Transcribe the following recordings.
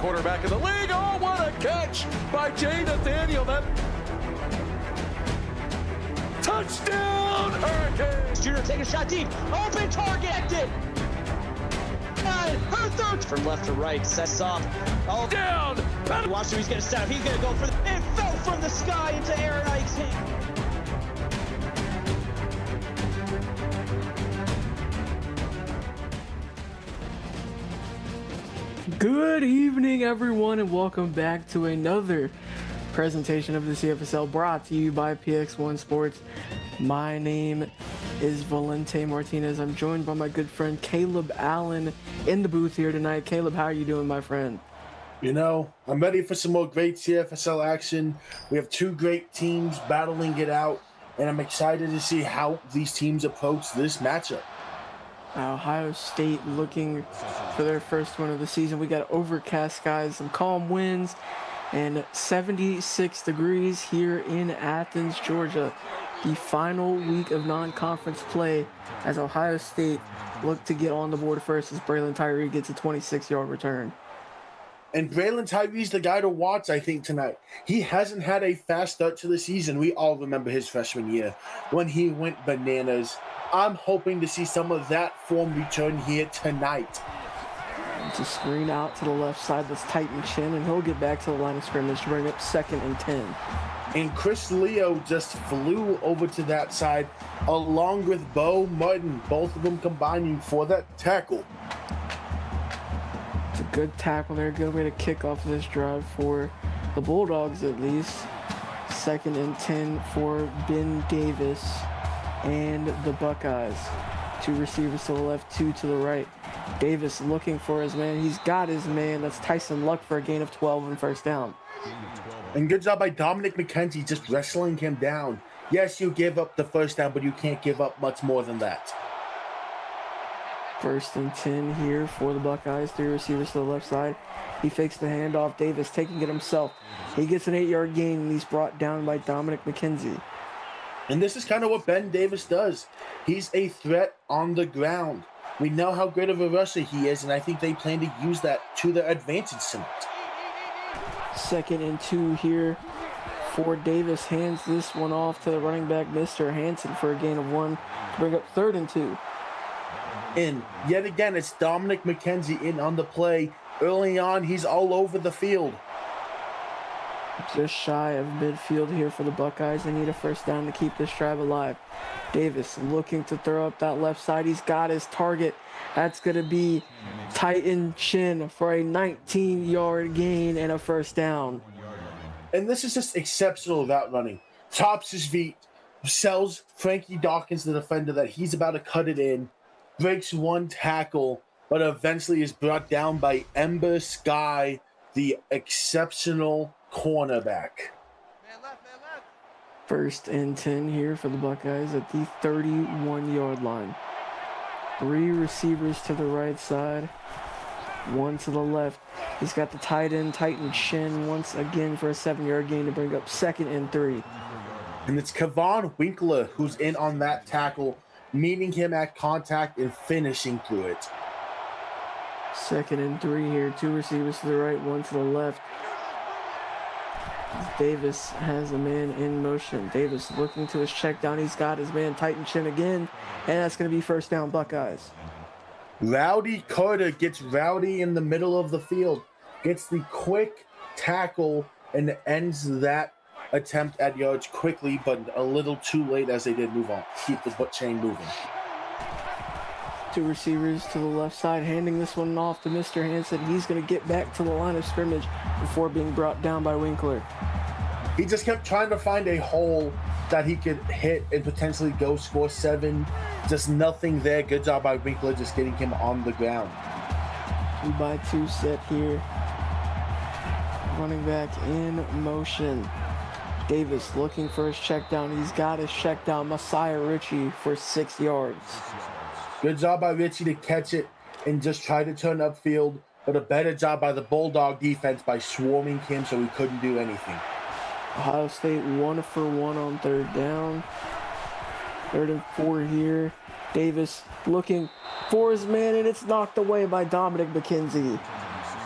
quarterback in the league. Oh, what a catch by Jay Nathaniel. That touchdown, Hurricanes. Junior taking a shot deep. Open target. Her third from left to right. Sets off. Oh, down. Watch who he's going to set up. He's going to go for it fell from the sky into Aaron Ike's hand. Good evening, everyone, and welcome back to another presentation of the CFSL brought to you by PX1 Sports. My name is Valente Martinez. I'm joined by my good friend Caleb Allen in the booth here tonight. Caleb, how are you doing, my friend? You know, I'm ready for some more great CFSL action. We have two great teams battling it out, and I'm excited to see how these teams approach this matchup. Ohio State looking for their first win of the season. We got overcast skies, some calm winds, and 76 degrees here in Athens, Georgia. The final week of non-conference play as Ohio State look to get on the board first as Braylon Tyree gets a 26-yard return. And Braylon Tyree's the guy to watch, I think, tonight. He hasn't had a fast start to the season. We all remember his freshman year when he went bananas. I'm hoping to see some of that form return here tonight. It's a screen out to the left side. Let's tighten chin, and he'll get back to the line of scrimmage to bring up 2nd and 10. And Chris Leo just flew over to that side along with Bo Martin, both of them combining for that tackle. It's a good tackle there. Good way to kick off this drive for the Bulldogs, at least. 2nd and 10 for Ben Davis and the Buckeyes. 2 receivers to the left, 2 to the right. Davis looking for his man. He's got his man. That's Tyson Luck for a gain of 12 and first down. And good job by Dominic McKenzie just wrestling him down. Yes, you give up the first down, but you can't give up much more than that. 1st and 10 here for the Buckeyes. 3 receivers to the left side. He fakes the handoff. Davis taking it himself. He gets an 8-yard gain, and he's brought down by Dominic McKenzie. And this is kind of what Ben Davis does. He's a threat on the ground. We know how great of a rusher he is, and I think they plan to use that to their advantage tonight. 2nd and 2 here for Davis. Hands this one off to the running back, Mr. Hansen, for a gain of 1 to bring up 3rd and 2. And yet again, it's Dominic McKenzie in on the play. Early on, he's all over the field. Just shy of midfield here for the Buckeyes. They need a first down to keep this drive alive. Davis looking to throw up that left side. He's got his target. That's going to be Titan Chin for a 19-yard gain and a first down. And this is just exceptional route running. Tops his feet, sells Frankie Dawkins, the defender, that he's about to cut it in, breaks one tackle, but eventually is brought down by Ember Sky, the exceptional cornerback. 1st and 10 here for the Buckeyes at the 31-yard line. 3 receivers to the right side, 1 to the left. He's got the tight end, Titan Chin, once again for a 7-yard gain to bring up 2nd and 3. And it's Kevon Winkler who's in on that tackle, meeting him at contact and finishing through it. 2nd and 3 here. 2 receivers to the right, 1 to the left. Davis has a man in motion. Davis looking to his check down. He's got his man Titan Chin again, and that's going to be first down Buckeyes. Rowdy Carter gets rowdy in the middle of the field, gets the quick tackle, and ends that attempt at yards quickly, but a little too late as they did move on. Keep the butt chain moving. 2 receivers to the left side, handing this one off to Mr. Hansen. He's going to get back to the line of scrimmage before being brought down by Winkler. He just kept trying to find a hole that he could hit and potentially go score 7. Just nothing there. Good job by Winkler just getting him on the ground. 2-by-2 set here. Running back in motion. Davis looking for his check down. He's got his check down. Messiah Ritchie for 6 yards. Good job by Ritchie to catch it and just try to turn upfield, but a better job by the Bulldog defense by swarming him so he couldn't do anything. Ohio State 1 for 1 on 3rd down. 3rd and 4 here. Davis looking for his man, and it's knocked away by Dominic McKenzie.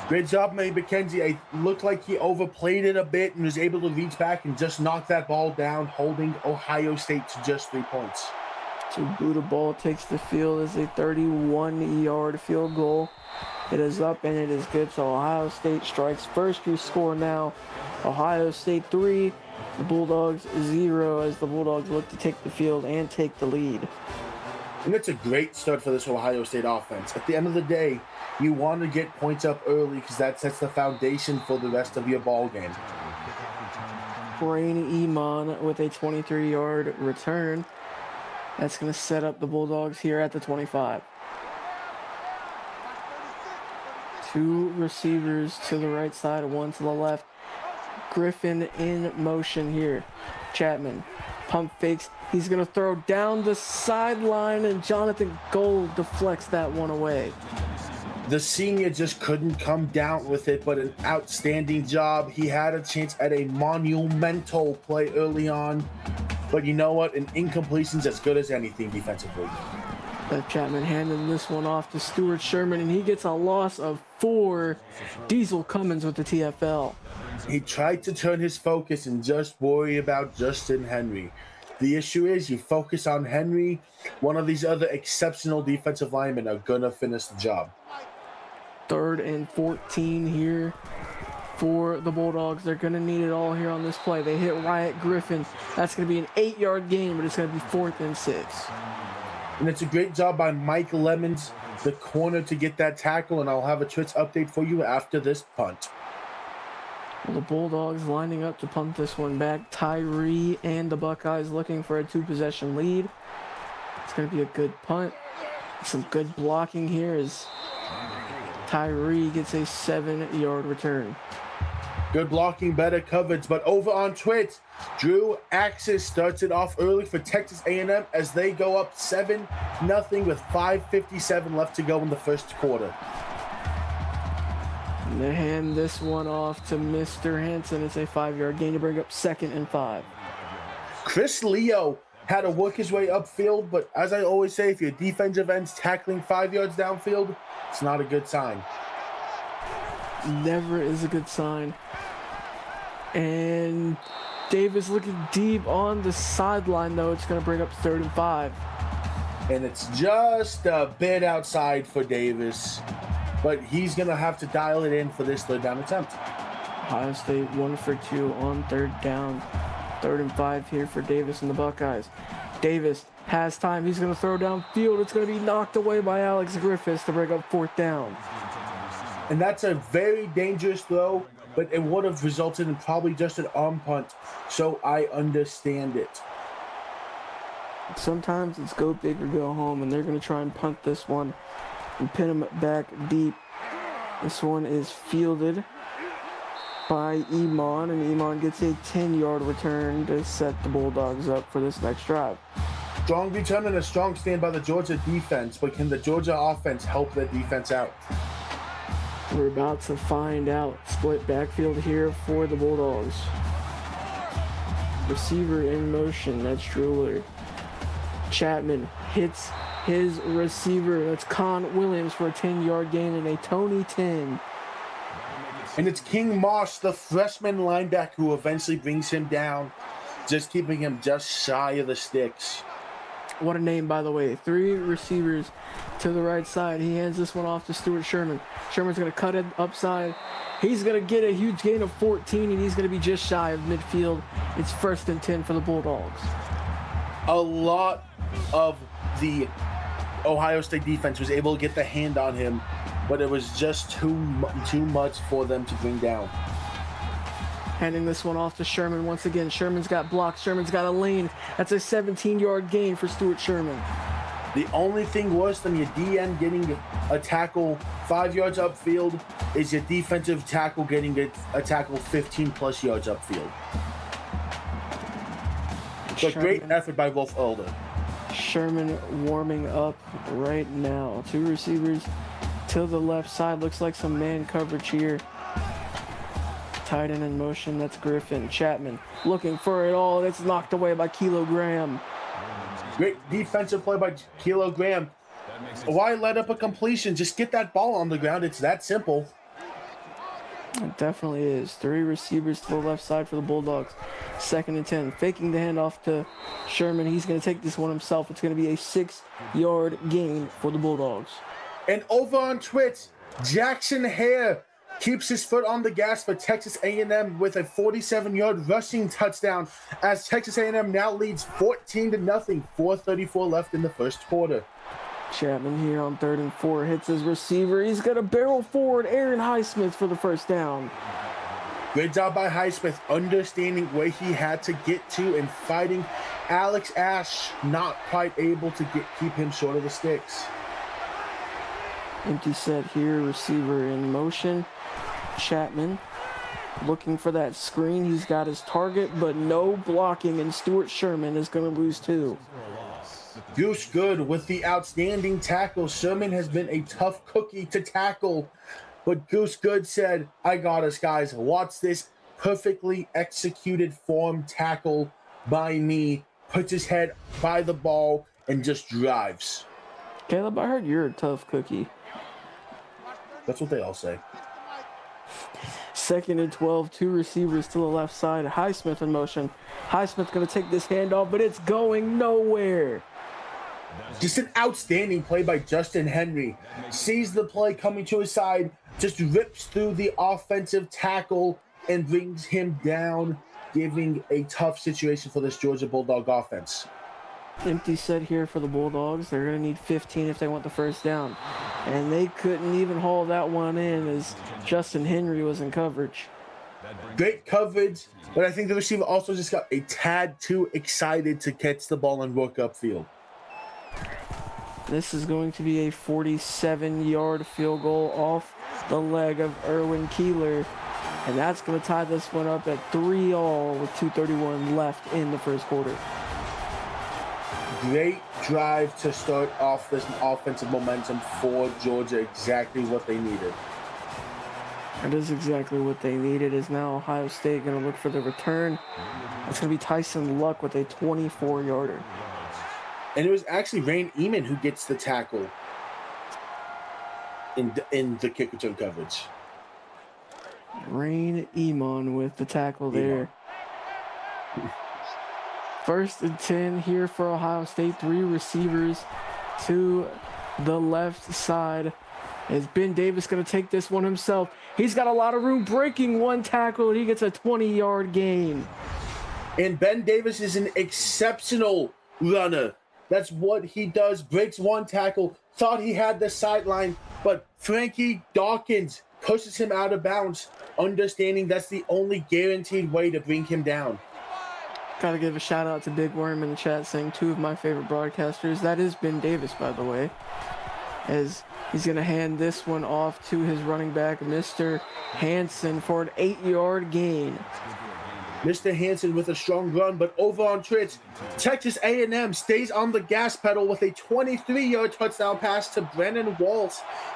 Great job, May McKenzie. It looked like he overplayed it a bit and was able to reach back and just knock that ball down, holding Ohio State to just 3 points. So Buddha ball takes the field as a 31-yard field goal. It is up and it is good. So Ohio State strikes first. Your score now, Ohio State 3, the Bulldogs 0, as the Bulldogs look to take the field and take the lead. And it's a great start for this Ohio State offense. At the end of the day, you want to get points up early because that sets the foundation for the rest of your ball game. Brain Iman with a 23-yard return. That's going to set up the Bulldogs here at the 25. 2 receivers to the right side, 1 to the left. Griffin in motion here. Chapman, pump fakes. He's going to throw down the sideline, and Jonathan Gold deflects that one away. The senior just couldn't come down with it, but an outstanding job. He had a chance at a monumental play early on, but you know what? An incompletion's as good as anything defensively. Chapman handing this one off to Stuart Sherman, and he gets a loss of 4. Diesel Cummins with the TFL. He tried to turn his focus and just worry about Justin Henry. The issue is you focus on Henry, one of these other exceptional defensive linemen are going to finish the job. 3rd and 14 here for the Bulldogs. They're going to need it all here on this play. They hit Wyatt Griffin. That's going to be an 8-yard gain, but it's going to be 4th and 6. And it's a great job by Mike Lemons, the corner, to get that tackle, and I'll have a Twitch update for you after this punt. Well, the Bulldogs lining up to punt this one back. Tyree and the Buckeyes looking for a 2-possession lead. It's going to be a good punt. Some good blocking here as Tyree gets a 7-yard return. Good blocking, better coverage, but over on Twitch, Drew Axis starts it off early for Texas A&M as they go up 7-0 with 5:57 left to go in the first quarter. And they hand this one off to Mr. Hansen. It's a 5-yard gain to bring up 2nd and 5. Chris Leo had to work his way upfield, but as I always say, if your defensive end's tackling 5 yards downfield, it's not a good sign. Never is a good sign. And Davis looking deep on the sideline, though. It's going to bring up 3rd and 5. And it's just a bit outside for Davis, but he's going to have to dial it in for this 3rd down attempt. Ohio State 1 for 2 on 3rd down. 3rd and 5 here for Davis and the Buckeyes. Davis has time. He's going to throw downfield. It's going to be knocked away by Alex Griffiths to bring up 4th down. And that's a very dangerous throw, but it would have resulted in probably just an arm punt, so I understand it. Sometimes it's go big or go home, and they're going to try and punt this one and pin him back deep. This one is fielded by Iman, and Iman gets a 10-yard return to set the Bulldogs up for this next drive. Strong return and a strong stand by the Georgia defense, but can the Georgia offense help that defense out? We're about to find out. Split backfield here for the Bulldogs. Receiver in motion, that's Drooler. Chapman hits his receiver. That's Con Williams for a 10-yard gain and a Tony 10. And it's King Moss, the freshman linebacker, who eventually brings him down, just keeping him just shy of the sticks. What a name, by the way. 3 receivers to the right side. He hands this one off to Stuart Sherman. Sherman's going to cut it upside. He's going to get a huge gain of 14, and he's going to be just shy of midfield. It's 1st and 10 for the Bulldogs. A lot of the Ohio State defense was able to get the hand on him, but it was just too much for them to bring down. Handing this one off to Sherman once again. Sherman's got blocks. Sherman's got a lane. That's a 17-yard gain for Stuart Sherman. The only thing worse than your DN getting a tackle 5 yards upfield is your defensive tackle getting a tackle 15-plus yards upfield. So great effort by both Elder. Sherman warming up right now. 2 receivers to the left side. Looks like some man coverage here. Tight end in motion, that's Griffin. Chapman looking for it all. That's knocked away by Kilogram. Great defensive play by Kilogram. Why let up a completion? Just get that ball on the ground. It's that simple. It definitely is. 3 receivers to the left side for the Bulldogs. 2nd and 10. Faking the handoff to Sherman. He's going to take this one himself. It's going to be a 6-yard gain for the Bulldogs. And over on Twitch, Jackson Hare keeps his foot on the gas for Texas A&M with a 47-yard rushing touchdown as Texas A&M now leads 14-0, 4:34 left in the first quarter. Chapman here on 3rd and 4 hits his receiver. He's got a barrel forward. Aaron Highsmith for the first down. Great job by Highsmith, understanding where he had to get to and fighting Alex Ash, not quite able to keep him short of the sticks. Empty set here, receiver in motion. Chapman looking for that screen. He's got his target, but no blocking, and Stuart Sherman is going to lose 2. Goose Good with the outstanding tackle. Sherman has been a tough cookie to tackle, but Goose Good said, I got us, guys. Watch this perfectly executed form tackle by me. Puts his head by the ball and just drives. Caleb, I heard you're a tough cookie. That's what they all say. 2nd and 12, 2 receivers to the left side. Highsmith in motion. Highsmith's going to take this handoff, but it's going nowhere. Just an outstanding play by Justin Henry. Sees the play coming to his side, just rips through the offensive tackle and brings him down, giving a tough situation for this Georgia Bulldog offense. Empty set here for the Bulldogs. They're going to need 15 if they want the first down. And they couldn't even haul that one in as Justin Henry was in coverage. Great coverage, but I think the receiver also just got a tad too excited to catch the ball and work upfield. This is going to be a 47-yard field goal off the leg of Erwin Keeler. And that's going to tie this one up at 3-all with 2:31 left in the first quarter. Great drive to start off this offensive momentum for Georgia. Exactly what they needed. That is exactly what they needed. Is now Ohio State going to look for the return? It's going to be Tyson Luck with a 24-yarder. And it was actually Rain Eman who gets the tackle in the kick return coverage. Rain Eman with the tackle there. 1st and 10 here for Ohio State. 3 receivers to the left side. Is Ben Davis going to take this one himself? He's got a lot of room, breaking one tackle, and he gets a 20-yard gain. And Ben Davis is an exceptional runner. That's what he does. Breaks one tackle. Thought he had the sideline, but Frankie Dawkins pushes him out of bounds, understanding that's the only guaranteed way to bring him down. Got to give a shout out to Big Worm in the chat saying 2 of my favorite broadcasters. That is Ben Davis, by the way. As he's going to hand this one off to his running back, Mr. Hansen, for an 8-yard gain. Mr. Hansen with a strong run, but over on Twitch, Texas A&M stays on the gas pedal with a 23-yard touchdown pass to Brandon Walsh.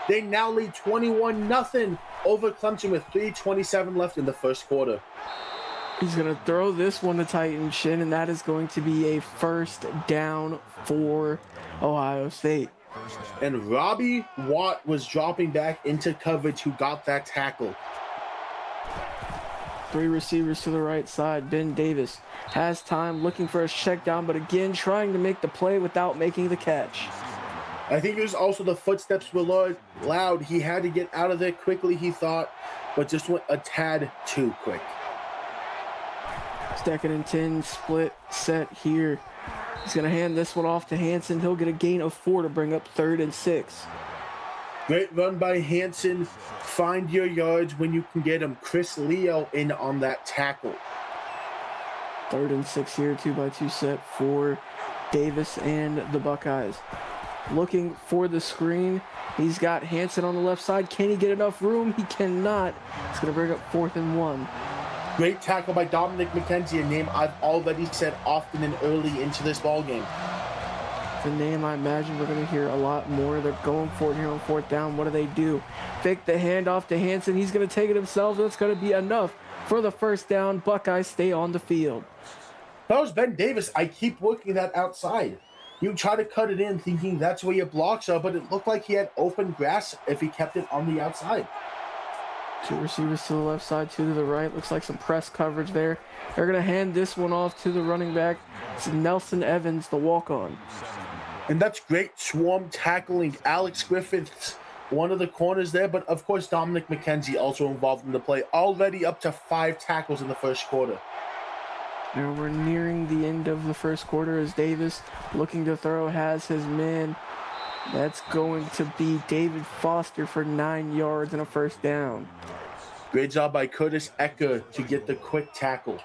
They now lead 21-0 over Clemson with 3:27 left in the first quarter. He's going to throw this one to Titan Shin, and that is going to be a first down for Ohio State. And Robbie Watt was dropping back into coverage who got that tackle. 3 receivers to the right side. Ben Davis has time, looking for a check down, but again trying to make the play without making the catch. I think it was also the footsteps were loud. He had to get out of there quickly, he thought, but just went a tad too quick. 2nd and 10, split set here. He's going to hand this one off to Hansen. He'll get a gain of 4 to bring up 3rd and 6. Great run by Hansen. Find your yards when you can get them. Chris Leo in on that tackle. 3rd and 6 here, 2x2 set for Davis and the Buckeyes. Looking for the screen. He's got Hansen on the left side. Can he get enough room? He cannot. It's going to bring up 4th and 1. Great tackle by Dominic McKenzie, a name I've already said often and early into this ballgame. The name I imagine we're going to hear a lot more. They're going for it here on 4th down. What do? Fake the handoff to Hansen. He's going to take it himself. That's going to be enough for the first down. Buckeyes stay on the field. That was Ben Davis. I keep working that outside. You try to cut it in thinking that's where your blocks are, but it looked like he had open grass if he kept it on the outside. Two receivers to the left side, two to the right. Looks like some press coverage there. They're going to hand this one off to the running back. It's Nelson Evans, the walk-on. And that's great swarm tackling. Alex Griffiths, one of the corners there, but of course Dominic McKenzie also involved in the play. Already up to 5 tackles in the first quarter. Now we're nearing the end of the first quarter as Davis, looking to throw, has his man. That's going to be David Foster for 9 yards and a first down. Great job by Curtis Ecker to get the quick tackle.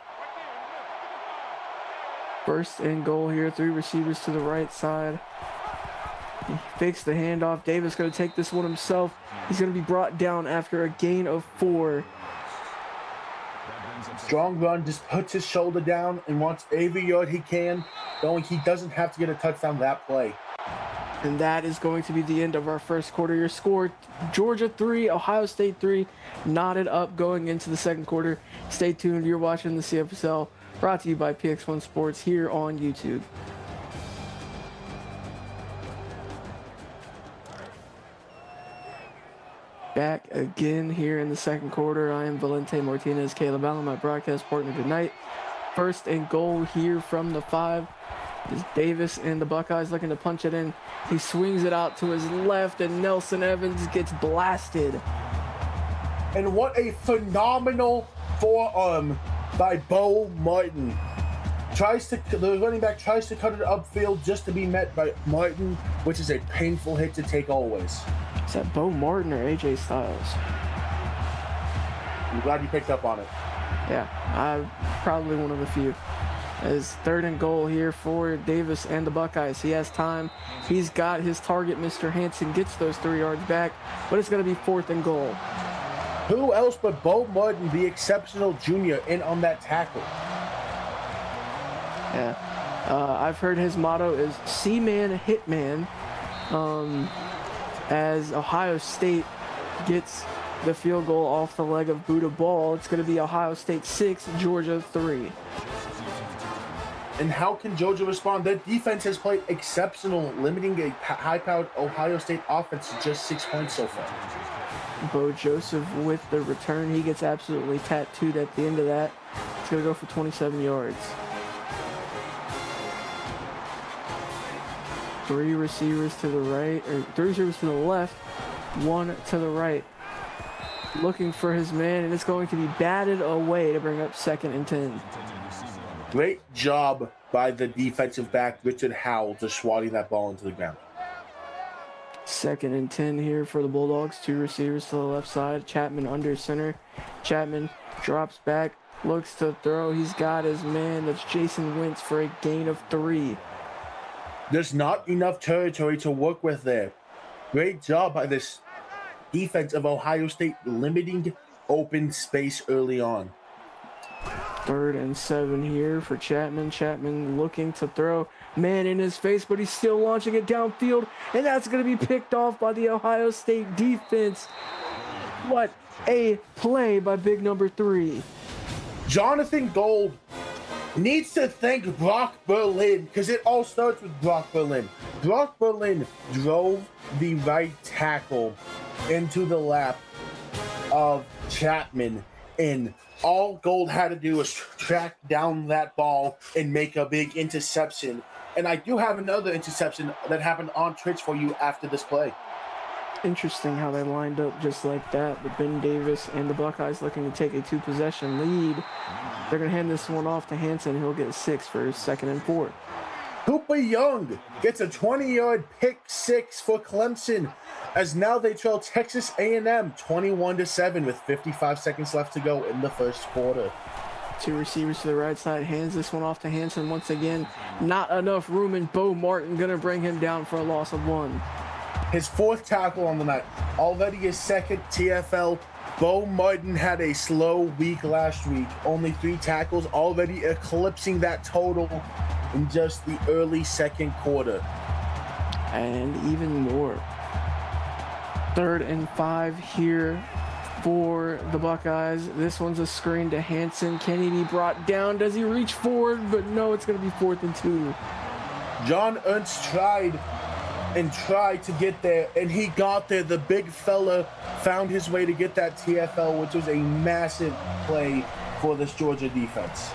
First and goal here, 3 receivers to the right side. He fakes the handoff. Davis going to take this one himself. He's going to be brought down after a gain of 4. Strong run, just puts his shoulder down and wants every yard he can, knowing he doesn't have to get a touchdown that play. And that is going to be the end of our first quarter. Your score, Georgia 3, Ohio State 3, knotted up going into the second quarter. Stay tuned. You're watching the CFSL, brought to you by PX1 Sports here on YouTube. Back again here in the second quarter. I am Valente Martinez, Caleb Allen, my broadcast partner tonight. First and goal here from the 5 is Davis and the Buckeyes looking to punch it in. He swings it out to his left, and Nelson Evans gets blasted. And what a phenomenal forearm by Bo Martin. The running back tries to cut it upfield just to be met by Martin, which is a painful hit to take always. Is that Bo Martin or AJ Styles? I'm glad you picked up on it. Yeah, I'm probably one of the few. As third and goal here for Davis and the Buckeyes. He has time. He's got his target. Mr. Hansen gets those 3 yards back, but it's going to be 4th and goal. Who else but Bo Martin, the exceptional junior, in on that tackle? Yeah. I've heard his motto is C-Man, Hitman. As Ohio State gets the field goal off the leg of Buda Ball, it's going to be Ohio State 6, Georgia 3. And how can Georgia respond? Their defense has played exceptional, limiting a high-powered Ohio State offense to just 6 points so far. Bo Joseph with the return. He gets absolutely tattooed at the end of that. It's going to go for 27 yards. 3 receivers to the right, or 3 receivers to the left, 1 to the right. Looking for his man, and it's going to be batted away to bring up 2nd and 10. Great job by the defensive back, Richard Howell, just swatting that ball into the ground. 2nd and 10 here for the Bulldogs. 2 receivers to the left side. Chapman under center. Chapman drops back, looks to throw. He's got his man. That's Jason Wentz for a gain of 3. There's not enough territory to work with there. Great job by this defense of Ohio State, limiting open space early on. 3rd and 7 here for Chapman. Chapman looking to throw. Man in his face, but he's still launching it downfield, and that's going to be picked off by the Ohio State defense. What a play by big number 3. Jonathan Gold needs to thank Brock Berlin, because it all starts with Brock Berlin. Brock Berlin drove the right tackle into the lap of Chapman, and all Gold had to do was track down that ball and make a big interception. And I do have another interception that happened on Twitch for you after this play. Interesting how they lined up just like that. But Ben Davis and the Buckeyes looking to take a 2-possession lead. They're going to hand this one off to Hansen. He'll get 6 for his 2nd and 4. Cooper Young gets a 20-yard pick 6 for Clemson, as now they trail Texas A&M 21-7 with 55 seconds left to go in the first quarter. 2 receivers to the right side, hands this one off to Hansen once again. Not enough room, and Bo Martin going to bring him down for a loss of 1. His 4th tackle on the night, already his 2nd TFL. Bo Martin had a slow week last week, only 3 tackles, already eclipsing that total in just the early second quarter. And even more. 3rd and 5 here for the Buckeyes. This one's a screen to Hansen. Can he be brought down? Does he reach forward? But no, it's going to be 4th and 2. John Ernst tried and tried to get there, and he got there. The big fella found his way to get that TFL, which was a massive play for this Georgia defense.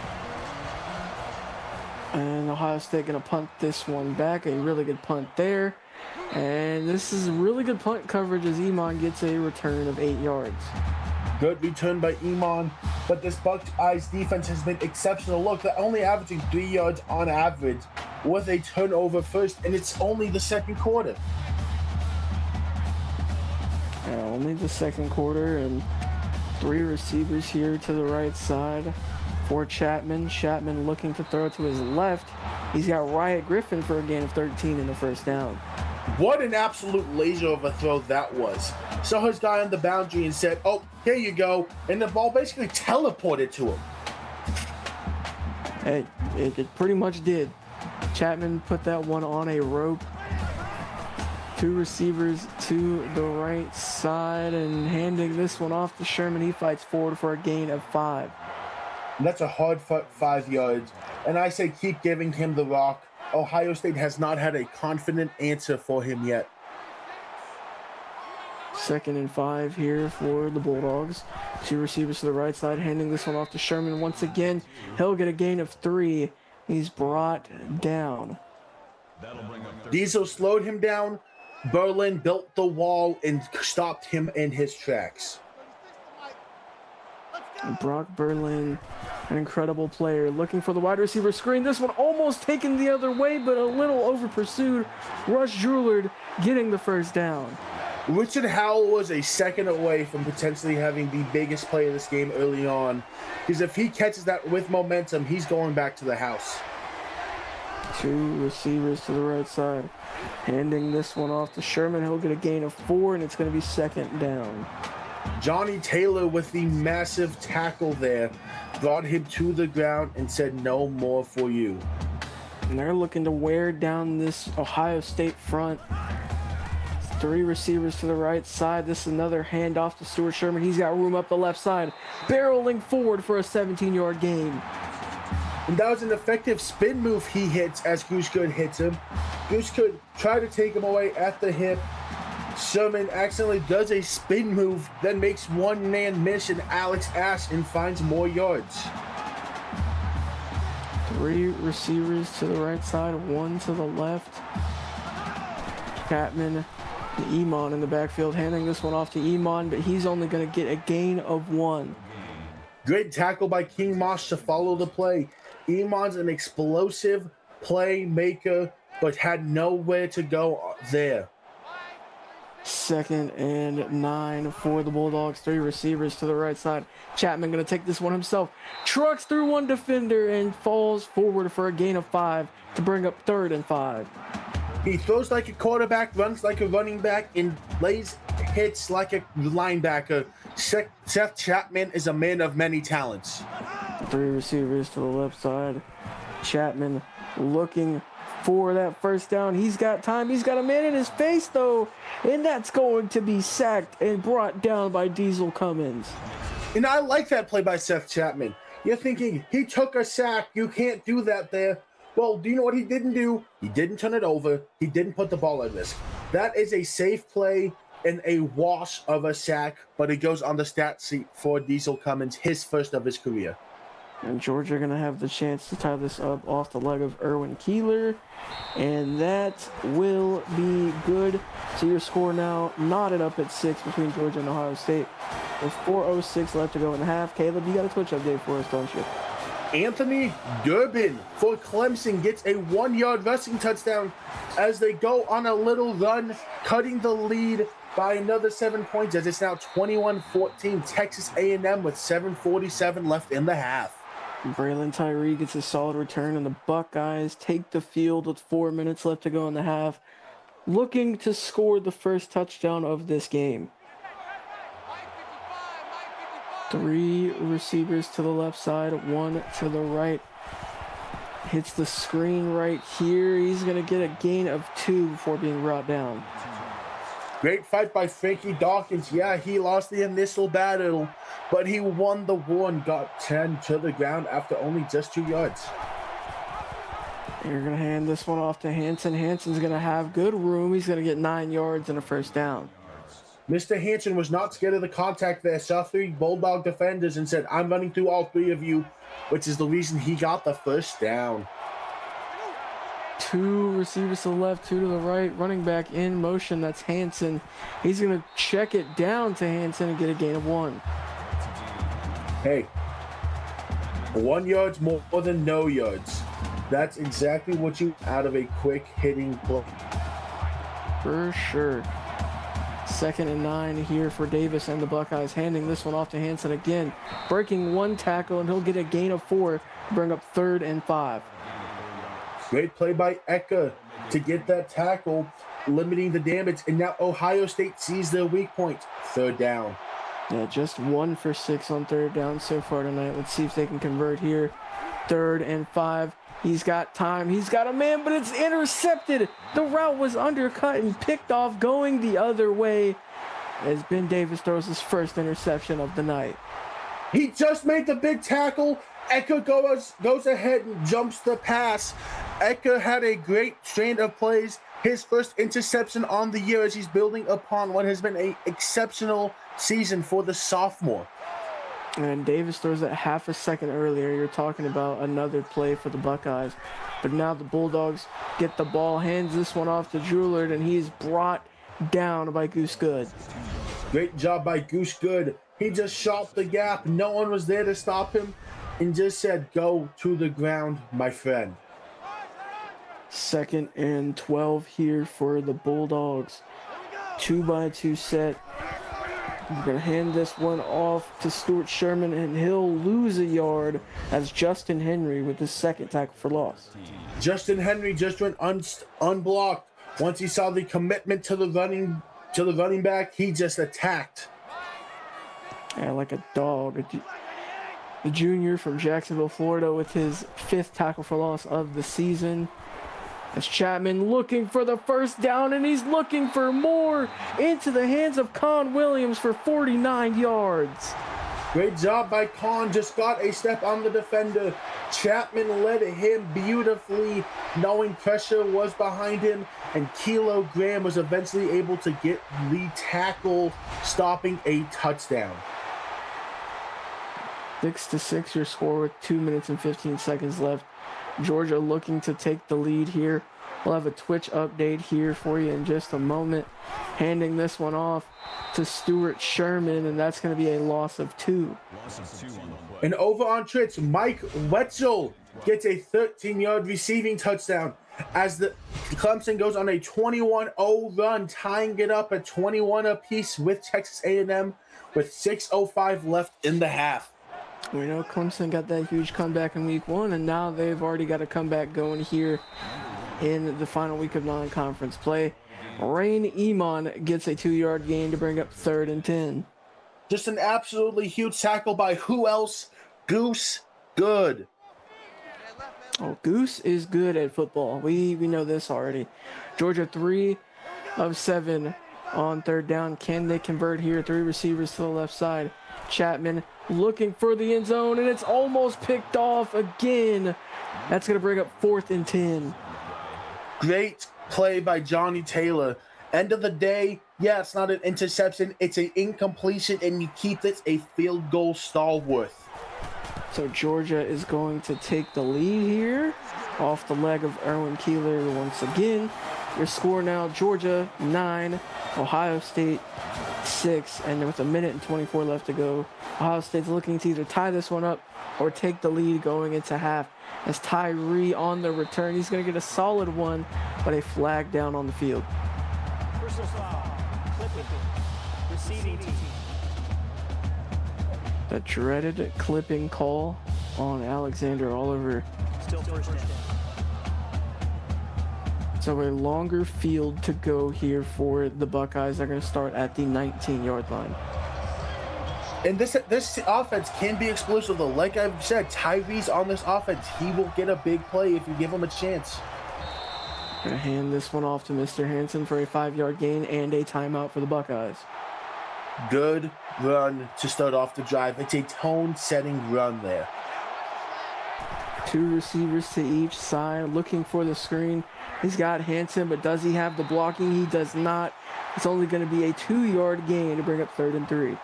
And Ohio State going to punt this one back. A really good punt there. And this is really good punt coverage as Iman gets a return of 8 yards. Good return by Iman, but this Buckeyes defense has been exceptional. Look, they're only averaging 3 yards on average with a turnover first, and it's only the second quarter. Yeah, only the second quarter, and 3 receivers here to the right side for Chapman. Chapman looking to throw to his left. He's got Wyatt Griffin for a gain of 13 in the first down. What an absolute laser of a throw that was. Saw his guy on the boundary and said, oh, here you go. And the ball basically teleported to him. Hey, it pretty much did. Chapman put that one on a rope. 2 receivers to the right side and handing this one off to Sherman. He fights forward for a gain of 5. And that's a hard 5 yards. And I say keep giving him the rock. Ohio State has not had a confident answer for him yet. 2nd and 5 here for the Bulldogs. 2 receivers to the right side, handing this one off to Sherman once again. He'll get a gain of 3. He's brought down. Diesel slowed him down. Berlin built the wall and stopped him in his tracks. Brock Berlin, an incredible player, looking for the wide receiver screen. This one almost taken the other way, but a little over pursued. Rush Joulard getting the first down. Richard Howell was a second away from potentially having the biggest play of this game early on, because if he catches that with momentum, he's going back to the house. 2 receivers to the right side, handing this one off to Sherman. He'll get a gain of 4, and it's going to be 2nd down. Johnny Taylor with the massive tackle there brought him to the ground and said, no more for you. And they're looking to wear down this Ohio State front. 3 receivers to the right side. This is another handoff to Stuart Sherman. He's got room up the left side, barreling forward for a 17-yard gain. And that was an effective spin move he hits as Goosegood hits him. Goosegood tried to take him away at the hip. Sherman accidentally does a spin move, then makes one-man miss, and Alex Ashton finds more yards. 3 receivers to the right side, 1 to the left. Chapman, Iman in the backfield, handing this one off to Iman, but he's only going to get a gain of 1. Great tackle by King Mosh to follow the play. Iman's an explosive playmaker, but had nowhere to go there. 2nd and 9 for the Bulldogs. 3 receivers to the right side. Chapman going to take this one himself. Trucks through 1 defender and falls forward for a gain of 5 to bring up 3rd and 5. He throws like a quarterback, runs like a running back, and lays hits like a linebacker. Seth Chapman is a man of many talents. 3 receivers to the left side. Chapman looking for that first down. He's got time. He's got a man in his face, though, and that's going to be sacked and brought down by Diesel Cummins. And I like that play by Seth Chapman. You're thinking, he took a sack. You can't do that there. Well, do you know what he didn't do? He didn't turn it over. He didn't put the ball at risk. That is a safe play and a wash of a sack, but it goes on the stat sheet for Diesel Cummins, his first of his career. And Georgia going to have the chance to tie this up off the leg of Erwin Keeler. And that will be good. So your score now knotted up at 6 between Georgia and Ohio State. With 4:06 left to go in the half. Caleb, you got a Twitch update for us, don't you? Anthony Durbin for Clemson gets a 1-yard rushing touchdown as they go on a little run, cutting the lead by another 7 points as it's now 21-14 Texas A&M with 7:47 left in the half. Braylon Tyree gets a solid return, and the Buckeyes take the field with 4 minutes left to go in the half, looking to score the first touchdown of this game. 3 receivers to the left side, 1 to the right. Hits the screen right here. He's going to get a gain of 2 before being brought down. Great fight by Frankie Dawkins. Yeah, he lost the initial battle, but he won the war and got 10 to the ground after only just 2 yards. You're going to hand this one off to Hansen. Hansen's going to have good room. He's going to get 9 yards and a first down. Mr. Hansen was not scared of the contact there. Saw 3 Bulldog defenders and said, I'm running through all 3 of you, which is the reason he got the first down. 2 receivers to the left, 2 to the right. Running back in motion. That's Hansen. He's going to check it down to Hansen and get a gain of 1. Hey, 1 yard's more than no yards. That's exactly what you out of a quick hitting play. For sure. 2nd and 9 here for Davis and the Buckeyes. Handing this one off to Hansen again. Breaking 1 tackle, and he'll get a gain of 4 to bring up 3rd and 5. Great play by Eka to get that tackle, limiting the damage. And now Ohio State sees their weak point. 3rd down. Yeah, just 1 for 6 on 3rd down so far tonight. Let's see if they can convert here. 3rd and 5. He's got time. He's got a man, but it's intercepted. The route was undercut and picked off going the other way as Ben Davis throws his first interception of the night. He just made the big tackle. Eka goes ahead and jumps the pass. Eka had a great strand of plays. His first interception on the year as he's building upon what has been an exceptional season for the sophomore. And Davis throws it half a second earlier. You're talking about another play for the Buckeyes. But now the Bulldogs get the ball, hands this one off to Jewellard, and he's brought down by Goose Good. Great job by Goose Good. He just shot the gap. No one was there to stop him and just said, go to the ground, my friend. 2nd and 12 here for the Bulldogs. 2-by-2 set. We're going to hand this one off to Stuart Sherman, and he'll lose a yard as Justin Henry with his 2nd tackle for loss. Justin Henry just went unblocked. Once he saw the commitment to the running back, he just attacked. Yeah, like a dog. The junior from Jacksonville, Florida, with his 5th tackle for loss of the season. As Chapman looking for the first down, and he's looking for more into the hands of Con Williams for 49 yards. Great job by Con. Just got a step on the defender. Chapman led him beautifully, knowing pressure was behind him, and Kilo Graham was eventually able to get the tackle, stopping a touchdown. 6-6 your score with 2 minutes and 15 seconds left. Georgia looking to take the lead here. We'll have a Twitch update here for you in just a moment. Handing this one off to Stuart Sherman, and that's going to be a loss of 2. And over on Twitch, Mike Wetzel gets a 13-yard receiving touchdown as the Clemson goes on a 21-0 run, tying it up at 21 apiece with Texas A&M with 6:05 left in the half. We know Clemson got that huge comeback in week 1, and now they've already got a comeback going here in the final week of non-conference play. Rain Iman gets a 2-yard gain to bring up 3rd and 10. Just an absolutely huge tackle by who else? Goose Good. Oh, Goose is good at football. We know this already. Georgia 3 of 7 on 3rd down. Can they convert here? 3 receivers to the left side. Chapman looking for the end zone, and it's almost picked off again. That's going to bring up 4th and 10. Great play by Johnny Taylor. End of the day, yeah, it's not an interception. It's an incompletion, and you keep this a field goal stalwart. So Georgia is going to take the lead here off the leg of Erwin Keeler once again. Your score now, Georgia 9, Ohio State 6, and with 1 minute and 24 left to go, Ohio State's looking to either tie this one up or take the lead going into half. As Tyree on the return, he's going to get a solid one, but a flag down on the field. Personal foul. Clipping. Receiving team. The dreaded clipping call on Alexander Oliver. Still first down. So a longer field to go here for the Buckeyes. They're going to start at the 19-yard line. And this offense can be explosive, though. Like I've said, Tyree's on this offense. He will get a big play if you give him a chance. Going to hand this one off to Mr. Hansen for a 5-yard gain and a timeout for the Buckeyes. Good run to start off the drive. It's a tone-setting run there. Two receivers to each side, looking for the screen. He's got Hanson, but does he have the blocking? He does not. It's only going to be a 2-yard gain to bring up 3rd and 3.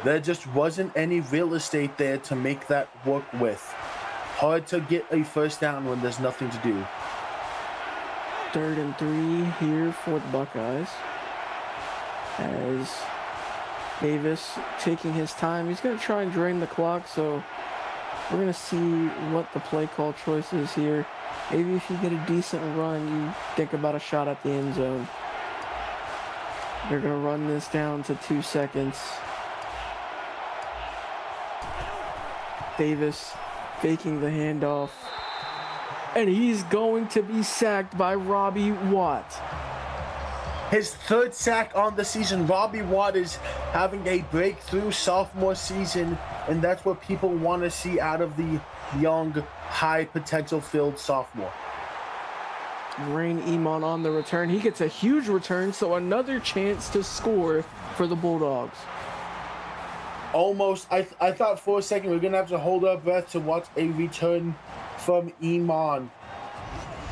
There just wasn't any real estate there to make that work with. Hard to get a first down when there's nothing to do. 3rd and 3 here for the Buckeyes. As Davis taking his time. He's going to try and drain the clock, so we're going to see what the play call choice is here. Maybe if you get a decent run, you think about a shot at the end zone. They're going to run this down to 2 seconds. Davis faking the handoff. And he's going to be sacked by Robbie Watt. His 3rd sack on the season. Robbie Watt is having a breakthrough sophomore season, and that's what people want to see out of the young, high potential filled sophomore. Rain Iman on the return. He gets a huge return, so another chance to score for the Bulldogs. Almost. I thought for a second we were going to have to hold our breath to watch a return from Iman,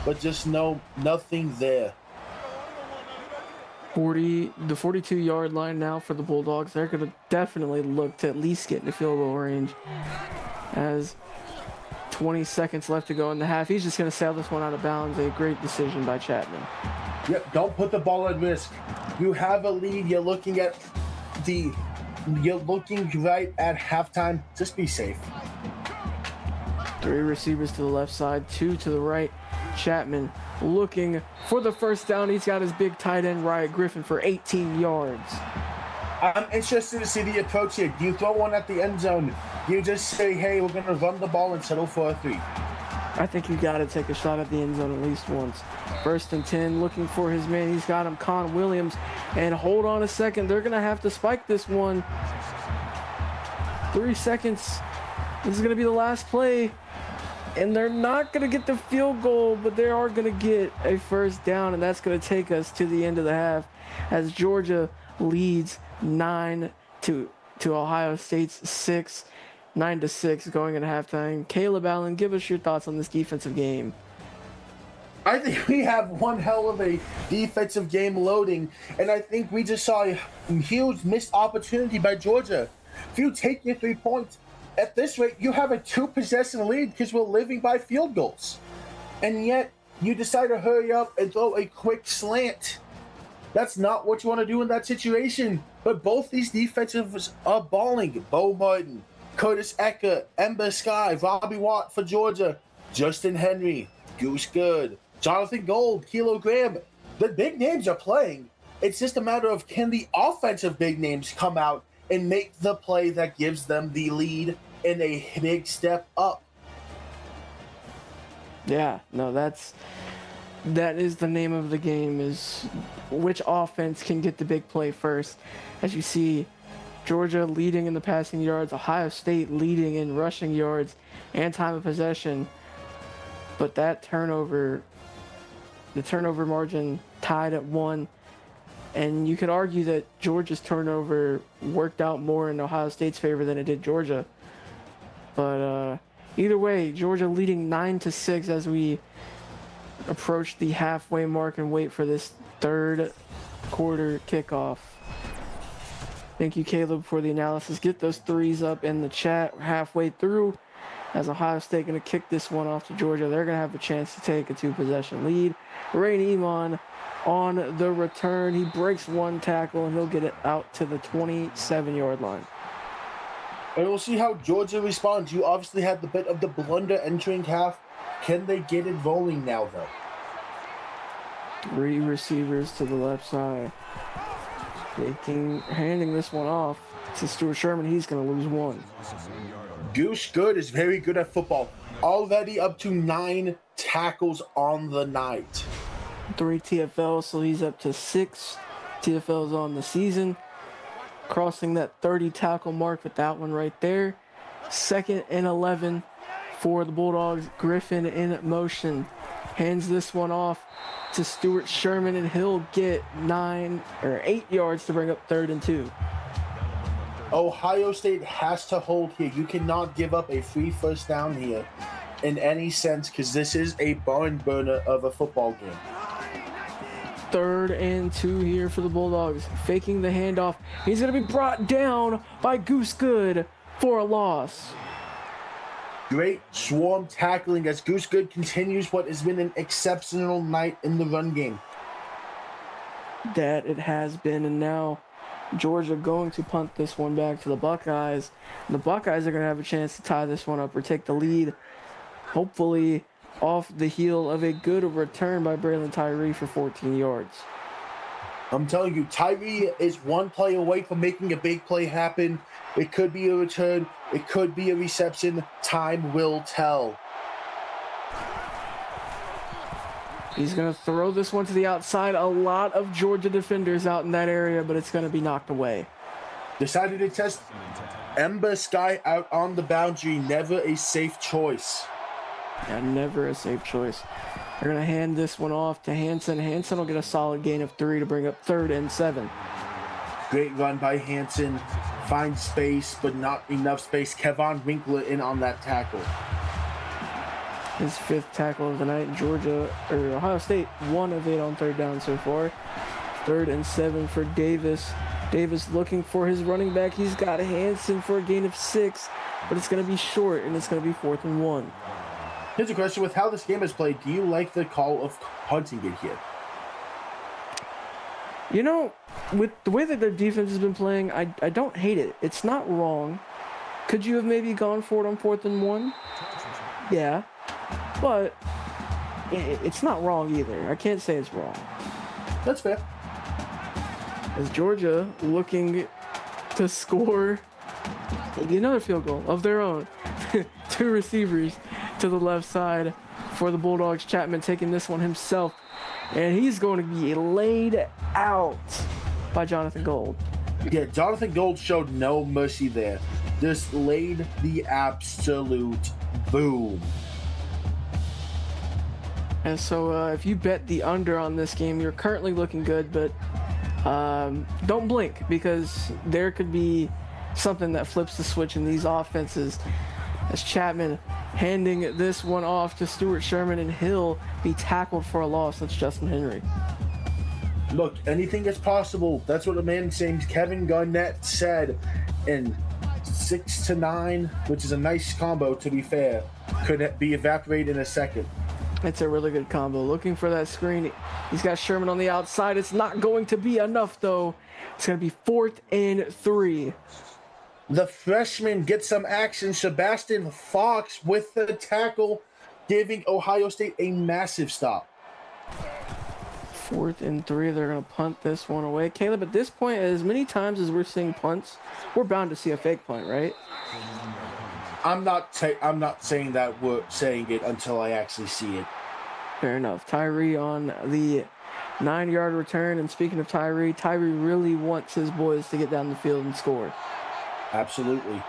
but just nothing there. The 42-yard line now for the Bulldogs. They're going to definitely look to at least get into field goal range. As 20 seconds left to go in the half. He's just going to sail this one out of bounds. A great decision by Chapman. Yep, don't put the ball at risk. You have a lead. You're looking right at halftime. Just be safe. 3 receivers to the left side, 2 to the right. Chapman looking for the first down. He's got his big tight end, Riot Griffin, for 18 yards. I'm interested to see the approach here. Do you throw one at the end zone? Do you just say, hey, we're going to run the ball and settle for a 3? I think you got to take a shot at the end zone at least once. 1st and 10, looking for his man. He's got him, Con Williams. And hold on a second. They're going to have to spike this one. 3 seconds. This is going to be the last play. And they're not going to get the field goal, but they are going to get a first down, and that's going to take us to the end of the half as Georgia leads 9 to Ohio State's 6, 9-6 going into halftime. Caleb Allen, give us your thoughts on this defensive game. I think we have one hell of a defensive game loading, and I think we just saw a huge missed opportunity by Georgia. If you take your 3 points, at this rate, you have a 2-possession lead because we're living by field goals. And yet, you decide to hurry up and throw a quick slant. That's not what you want to do in that situation. But both these defensives are balling. Bo Martin, Curtis Ecker, Ember Sky, Robbie Watt for Georgia, Justin Henry, Goose Good, Jonathan Gold, Kilo Graham. The big names are playing. It's just a matter of can the offensive big names come out and make the play that gives them the lead and a big step up. Yeah, no, that is the name of the game, is which offense can get the big play first. As you see, Georgia leading in the passing yards, Ohio State leading in rushing yards and time of possession. But that the turnover margin tied at 1. And you could argue that Georgia's turnover worked out more in Ohio State's favor than it did Georgia. But either way, Georgia leading 9-6 as we approach the halfway mark and wait for this 3rd quarter kickoff. Thank you, Caleb, for the analysis. Get those 3s up in the chat. We're halfway through as Ohio State going to kick this one off to Georgia. They're going to have a chance to take a 2-possession lead. Rain Iman on the return. He breaks 1 tackle, and he'll get it out to the 27-yard line. And we'll see how Georgia responds. You obviously had the bit of the blunder entering half. Can they get it rolling now, though? 3 receivers to the left side. Handing this one off to Stuart Sherman. He's going to lose 1. Goose Good is very good at football. Already up to 9 tackles on the night. 3 TFLs, so he's up to 6 TFLs on the season. Crossing that 30 tackle mark with that one right there. 2nd and 11 for the Bulldogs. Griffin in motion. Hands this one off to Stuart Sherman, and he'll get 8 yards to bring up 3rd and 2. Ohio State has to hold here. You cannot give up a free first down here. in any sense because this is a barn burner of a football game. 3rd and 2 here for the Bulldogs. Faking the handoff. He's going to be brought down by Goose Good for a loss. Great swarm tackling as Goose Good continues what has been an exceptional night in the run game. That it has been, and now Georgia going to punt this one back to the Buckeyes. The Buckeyes are going to have a chance to tie this one up or take the lead, hopefully off the heel of a good return by Braylon Tyree for 14 yards. I'm telling you, Tyree is one play away from making a big play happen. It could be a return. It could be a reception. Time will tell. He's going to throw this one to the outside. A lot of Georgia defenders out in that area, but it's going to be knocked away. Decided to test Ember Sky out on the boundary. Never a safe choice. Yeah, never a safe choice. They're going to hand this one off to Hansen. Hansen will get a solid gain of 3 to bring up 3rd and 7. Great run by Hansen. Finds space, but not enough space. Kevon Winkler in on that tackle. His 5th tackle of the night. Ohio State 1 of 8 on 3rd down so far. 3rd and 7 for Davis. Davis looking for his running back. He's got Hansen for a gain of 6, but it's going to be short, and it's going to be 4th and 1. Here's a question. With how this game is played, do you like the call of punting it here? You know, with the way that their defense has been playing, I don't hate it. It's not wrong. Could you have maybe gone for it on 4th and 1? Yeah. But it's not wrong either. I can't say it's wrong. That's fair. As Georgia looking to score another field goal of their own. 2 receivers to the left side for the Bulldogs. Chapman taking this one himself. And he's going to be laid out by Jonathan Gold. Yeah, Jonathan Gold showed no mercy there. Just laid the absolute boom. And so if you bet the under on this game, you're currently looking good, but don't blink because there could be something that flips the switch in these offenses. As Chapman handing this one off to Stuart Sherman, and he'll be tackled for a loss. That's Justin Henry. Look, anything is possible. That's what a man named Kevin Garnett said in 6 to 9, which is a nice combo, to be fair. Could be evaporated in a second. It's a really good combo. Looking for that screen. He's got Sherman on the outside. It's not going to be enough, though. It's going to be 4th and 3. The freshman gets some action. Sebastian Fox with the tackle, giving Ohio State a massive stop. 4th and 3. They're going to punt this one away. Caleb, at this point, as many times as we're seeing punts, we're bound to see a fake punt, right? I'm not saying that we're saying it until I actually see it. Fair enough. Tyree on the 9-yard return. And speaking of Tyree really wants his boys to get down the field and score. Absolutely.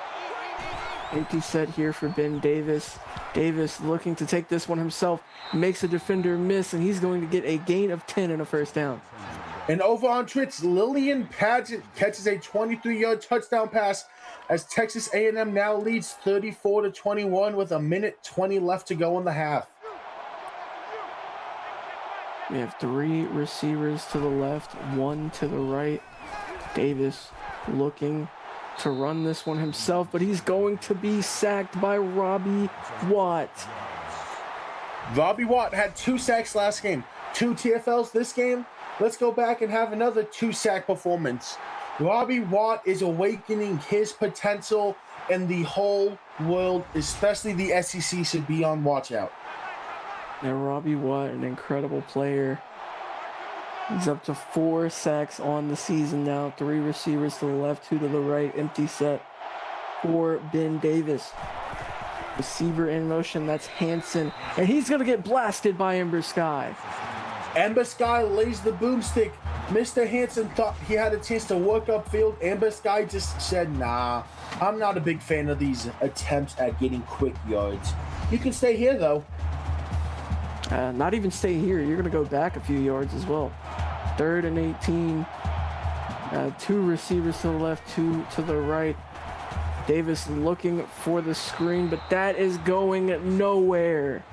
Empty set here for Ben Davis. Davis looking to take this one himself. Makes a defender miss, and he's going to get a gain of 10 and a first down. And over on Twitch, Lillian Paget catches a 23-yard touchdown pass as Texas A&M now leads 34-21 with 1:20 left to go in the half. We have 3 receivers to the left, 1 to the right. Davis looking to run this one himself, but he's going to be sacked by Robbie Watt. Robbie Watt had 2 sacks last game, 2 TFLs this game. Let's go back and have another 2-sack performance. Robbie Watt is awakening his potential, and the whole world, especially the SEC, should be on watch out. Now Robbie Watt, an incredible player. He's up to 4 sacks on the season now. 3 receivers to the left, 2 to the right. Empty set for Ben Davis. Receiver in motion, that's Hansen. And he's going to get blasted by Ember Sky. Ember Sky lays the boomstick. Mr. Hansen thought he had a chance to work upfield. Ember Sky just said, nah, I'm not a big fan of these attempts at getting quick yards. You can stay here, though. Not even stay here. You're going to go back a few yards as well. 3rd and 18. 2 receivers to the left, 2 to the right. Davis looking for the screen, but that is going nowhere.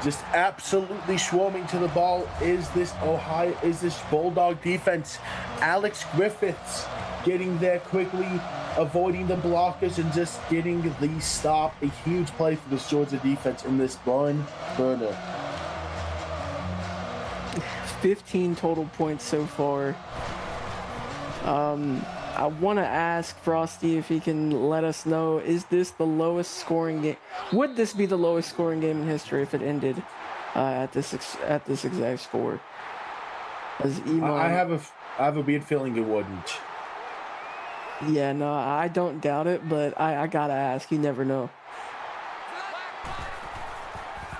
Just absolutely swarming to the ball is this Bulldog defense. Alex Griffiths getting there quickly, avoiding the blockers and just getting the stop. A huge play for this Georgia defense in this barn burner. 15 total points so far. I want to ask Frosty if he can let us know, is this the lowest scoring game? Would this be the lowest scoring game in history if it ended at this exact score? I have a weird feeling it wouldn't. Yeah, no, I don't doubt it, but I gotta ask. You never know.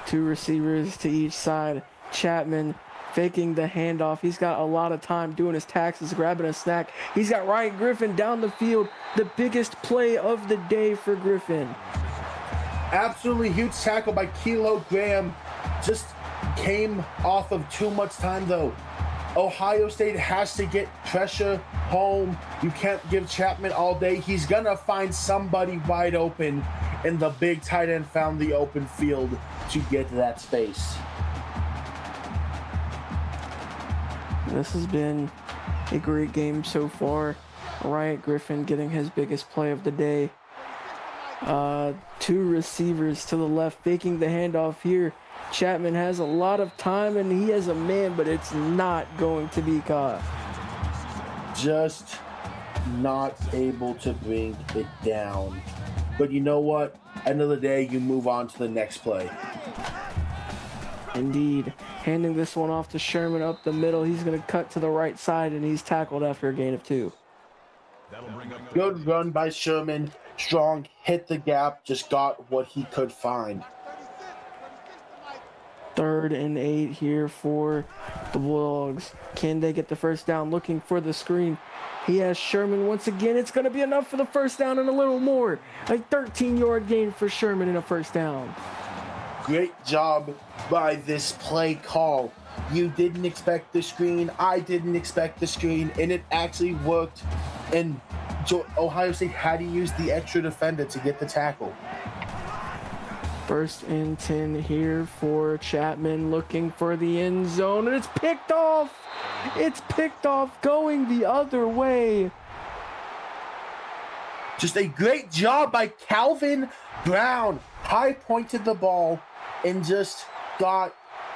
2 receivers to each side. Chapman faking the handoff. He's got a lot of time doing his taxes, grabbing a snack. He's got Ryan Griffin down the field. The biggest play of the day for Griffin. Absolutely huge tackle by Kilo Graham. Just came off of too much time, though. Ohio State has to get pressure home. You can't give Chapman all day. He's going to find somebody wide open, and the big tight end found the open field to get to that space. This has been a great game so far. Ryan Griffin getting his biggest play of the day. 2 receivers to the left, faking the handoff here. Chapman has a lot of time and he has a man, but it's not going to be caught. Just not able to bring it down. But you know what? Another day, you move on to the next play. Indeed. Handing this one off to Sherman up the middle. He's going to cut to the right side, and he's tackled after a gain of 2. Good run by Sherman. Strong, hit the gap, just got what he could find. 3rd and 8 here for the Bulldogs. Can they get the first down? Looking for the screen. He has Sherman once again. It's going to be enough for the first down and a little more. A 13-yard gain for Sherman and a first down. Great job by this play call. You didn't expect the screen. I didn't expect the screen, and it actually worked. And Ohio State had to use the extra defender to get the tackle. 1st and 10 here for Chapman, looking for the end zone, and it's picked off. It's picked off, going the other way. Just a great job by Calvin Brown. High pointed the ball and just got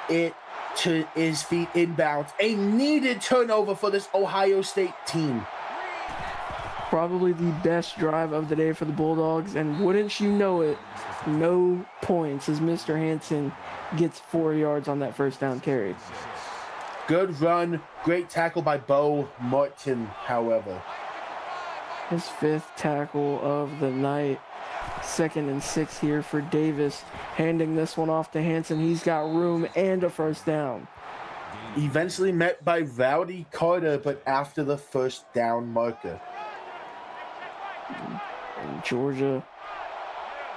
it to his feet inbounds. A needed turnover for this Ohio State team. Probably the best drive of the day for the Bulldogs, and wouldn't you know it, no points as Mr. Hansen gets 4 yards on that first down carry. Good run, great tackle by Bo Martin, however. His 5th tackle of the night. 2nd and 6 here for Davis. Handing this one off to Hansen. He's got room and a first down. Eventually met by Rowdy Carter, but after the first down marker. And Georgia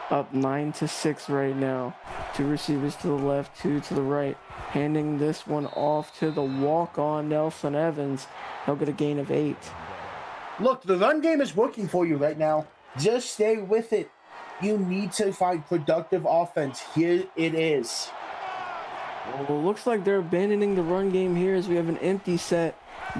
up 9-6 right now. 2 receivers to the left, 2 to the right. Handing this one off to the walk-on Nelson Evans. He'll get a gain of 8. Look, the run game is working for you right now. Just stay with it. You need to find productive offense. Here it is. Well, looks like they're abandoning the run game here as we have an empty set.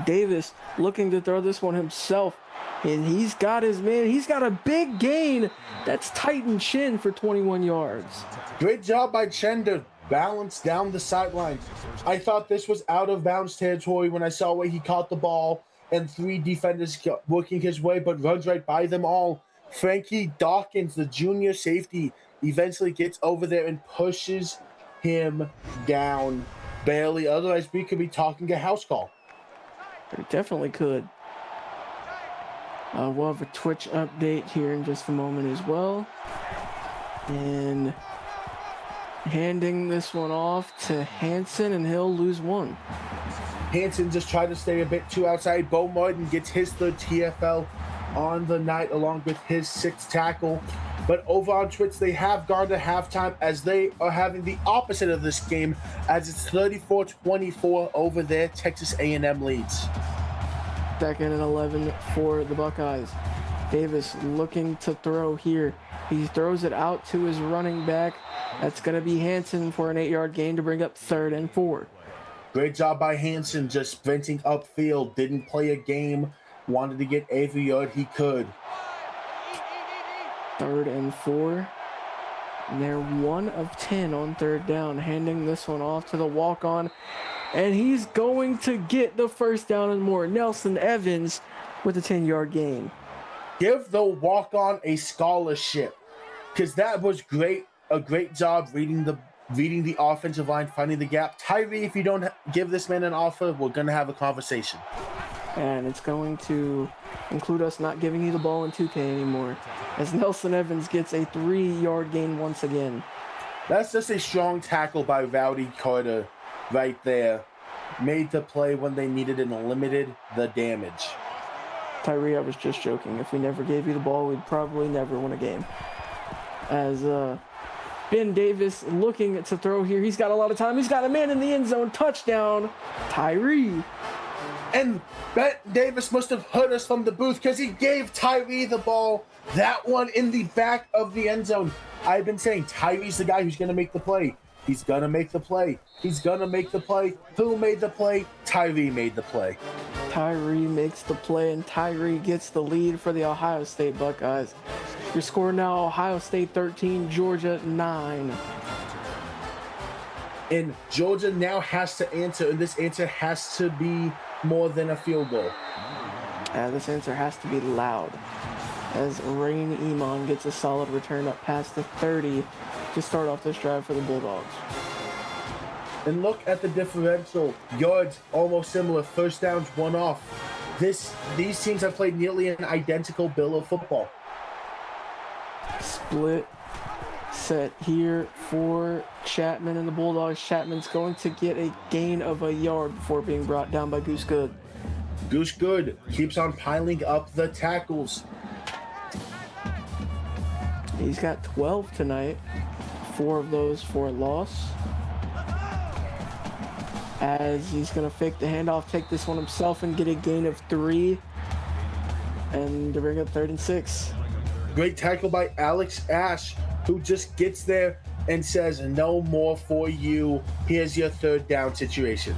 Davis looking to throw this one himself. And he's got his man. He's got a big gain. That's Titan Chin for 21 yards. Great job by Chen to balance down the sideline. I thought this was out of bounds territory when I saw where he caught the ball and 3 defenders working his way, but runs right by them all. Frankie Dawkins, the junior safety, eventually gets over there and pushes him down barely. Otherwise, we could be talking a house call. We definitely could. We'll have a Twitch update here in just a moment as well. And handing this one off to Hansen, and he'll lose 1. Hansen just tried to stay a bit too outside. Bo Martin gets his 3rd TFL on the night along with his 6th tackle. But over on Twitch, they have gone to halftime as they are having the opposite of this game, as it's 34-24 over there. Texas A&M leads. 2nd and 11 for the Buckeyes. Davis looking to throw here. He throws it out to his running back. That's going to be Hansen for an 8-yard gain to bring up 3rd and 4. Great job by Hansen, just sprinting upfield. Didn't play a game. Wanted to get every yard he could. 3rd and 4. And they're 1 of 10 on 3rd down, handing this one off to the walk-on. And he's going to get the first down and more. Nelson Evans with a 10-yard gain. Give the walk-on a scholarship, because that was great. A great job reading the offensive line, finding the gap. Tyree, if you don't give this man an offer, we're going to have a conversation. And it's going to include us not giving you the ball in 2K anymore, as Nelson Evans gets a 3-yard gain once again. That's just a strong tackle by Rowdy Carter right there. Made the play when they needed and limited the damage. Tyree, I was just joking. If we never gave you the ball, we'd probably never win a game. As Ben Davis looking to throw here. He's got a lot of time. He's got a man in the end zone. Touchdown, Tyree. And Ben Davis must have heard us from the booth, because he gave Tyree the ball. That one in the back of the end zone. I've been saying Tyree's the guy who's going to make the play. He's going to make the play. He's going to make the play. Who made the play? Tyree made the play. Tyree makes the play, and Tyree gets the lead for the Ohio State Buckeyes. Your score now, Ohio State 13, Georgia 9. And Georgia now has to answer, and this answer has to be more than a field goal. This answer has to be loud, as Rain Iman gets a solid return up past the 30 to start off this drive for the Bulldogs. And look at the differential. Yards almost similar. First downs, one off. These teams have played nearly an identical bill of football. Split set here for Chapman and the Bulldogs. Chapman's going to get a gain of a yard before being brought down by Goose Good. Goose Good keeps on piling up the tackles. He's got 12 tonight. 4 of those for a loss. As he's going to fake the handoff, take this one himself, and get a gain of 3. And to bring up 3rd and 6. Great tackle by Alex Ash, who just gets there and says, no more for you. Here's your 3rd down situation.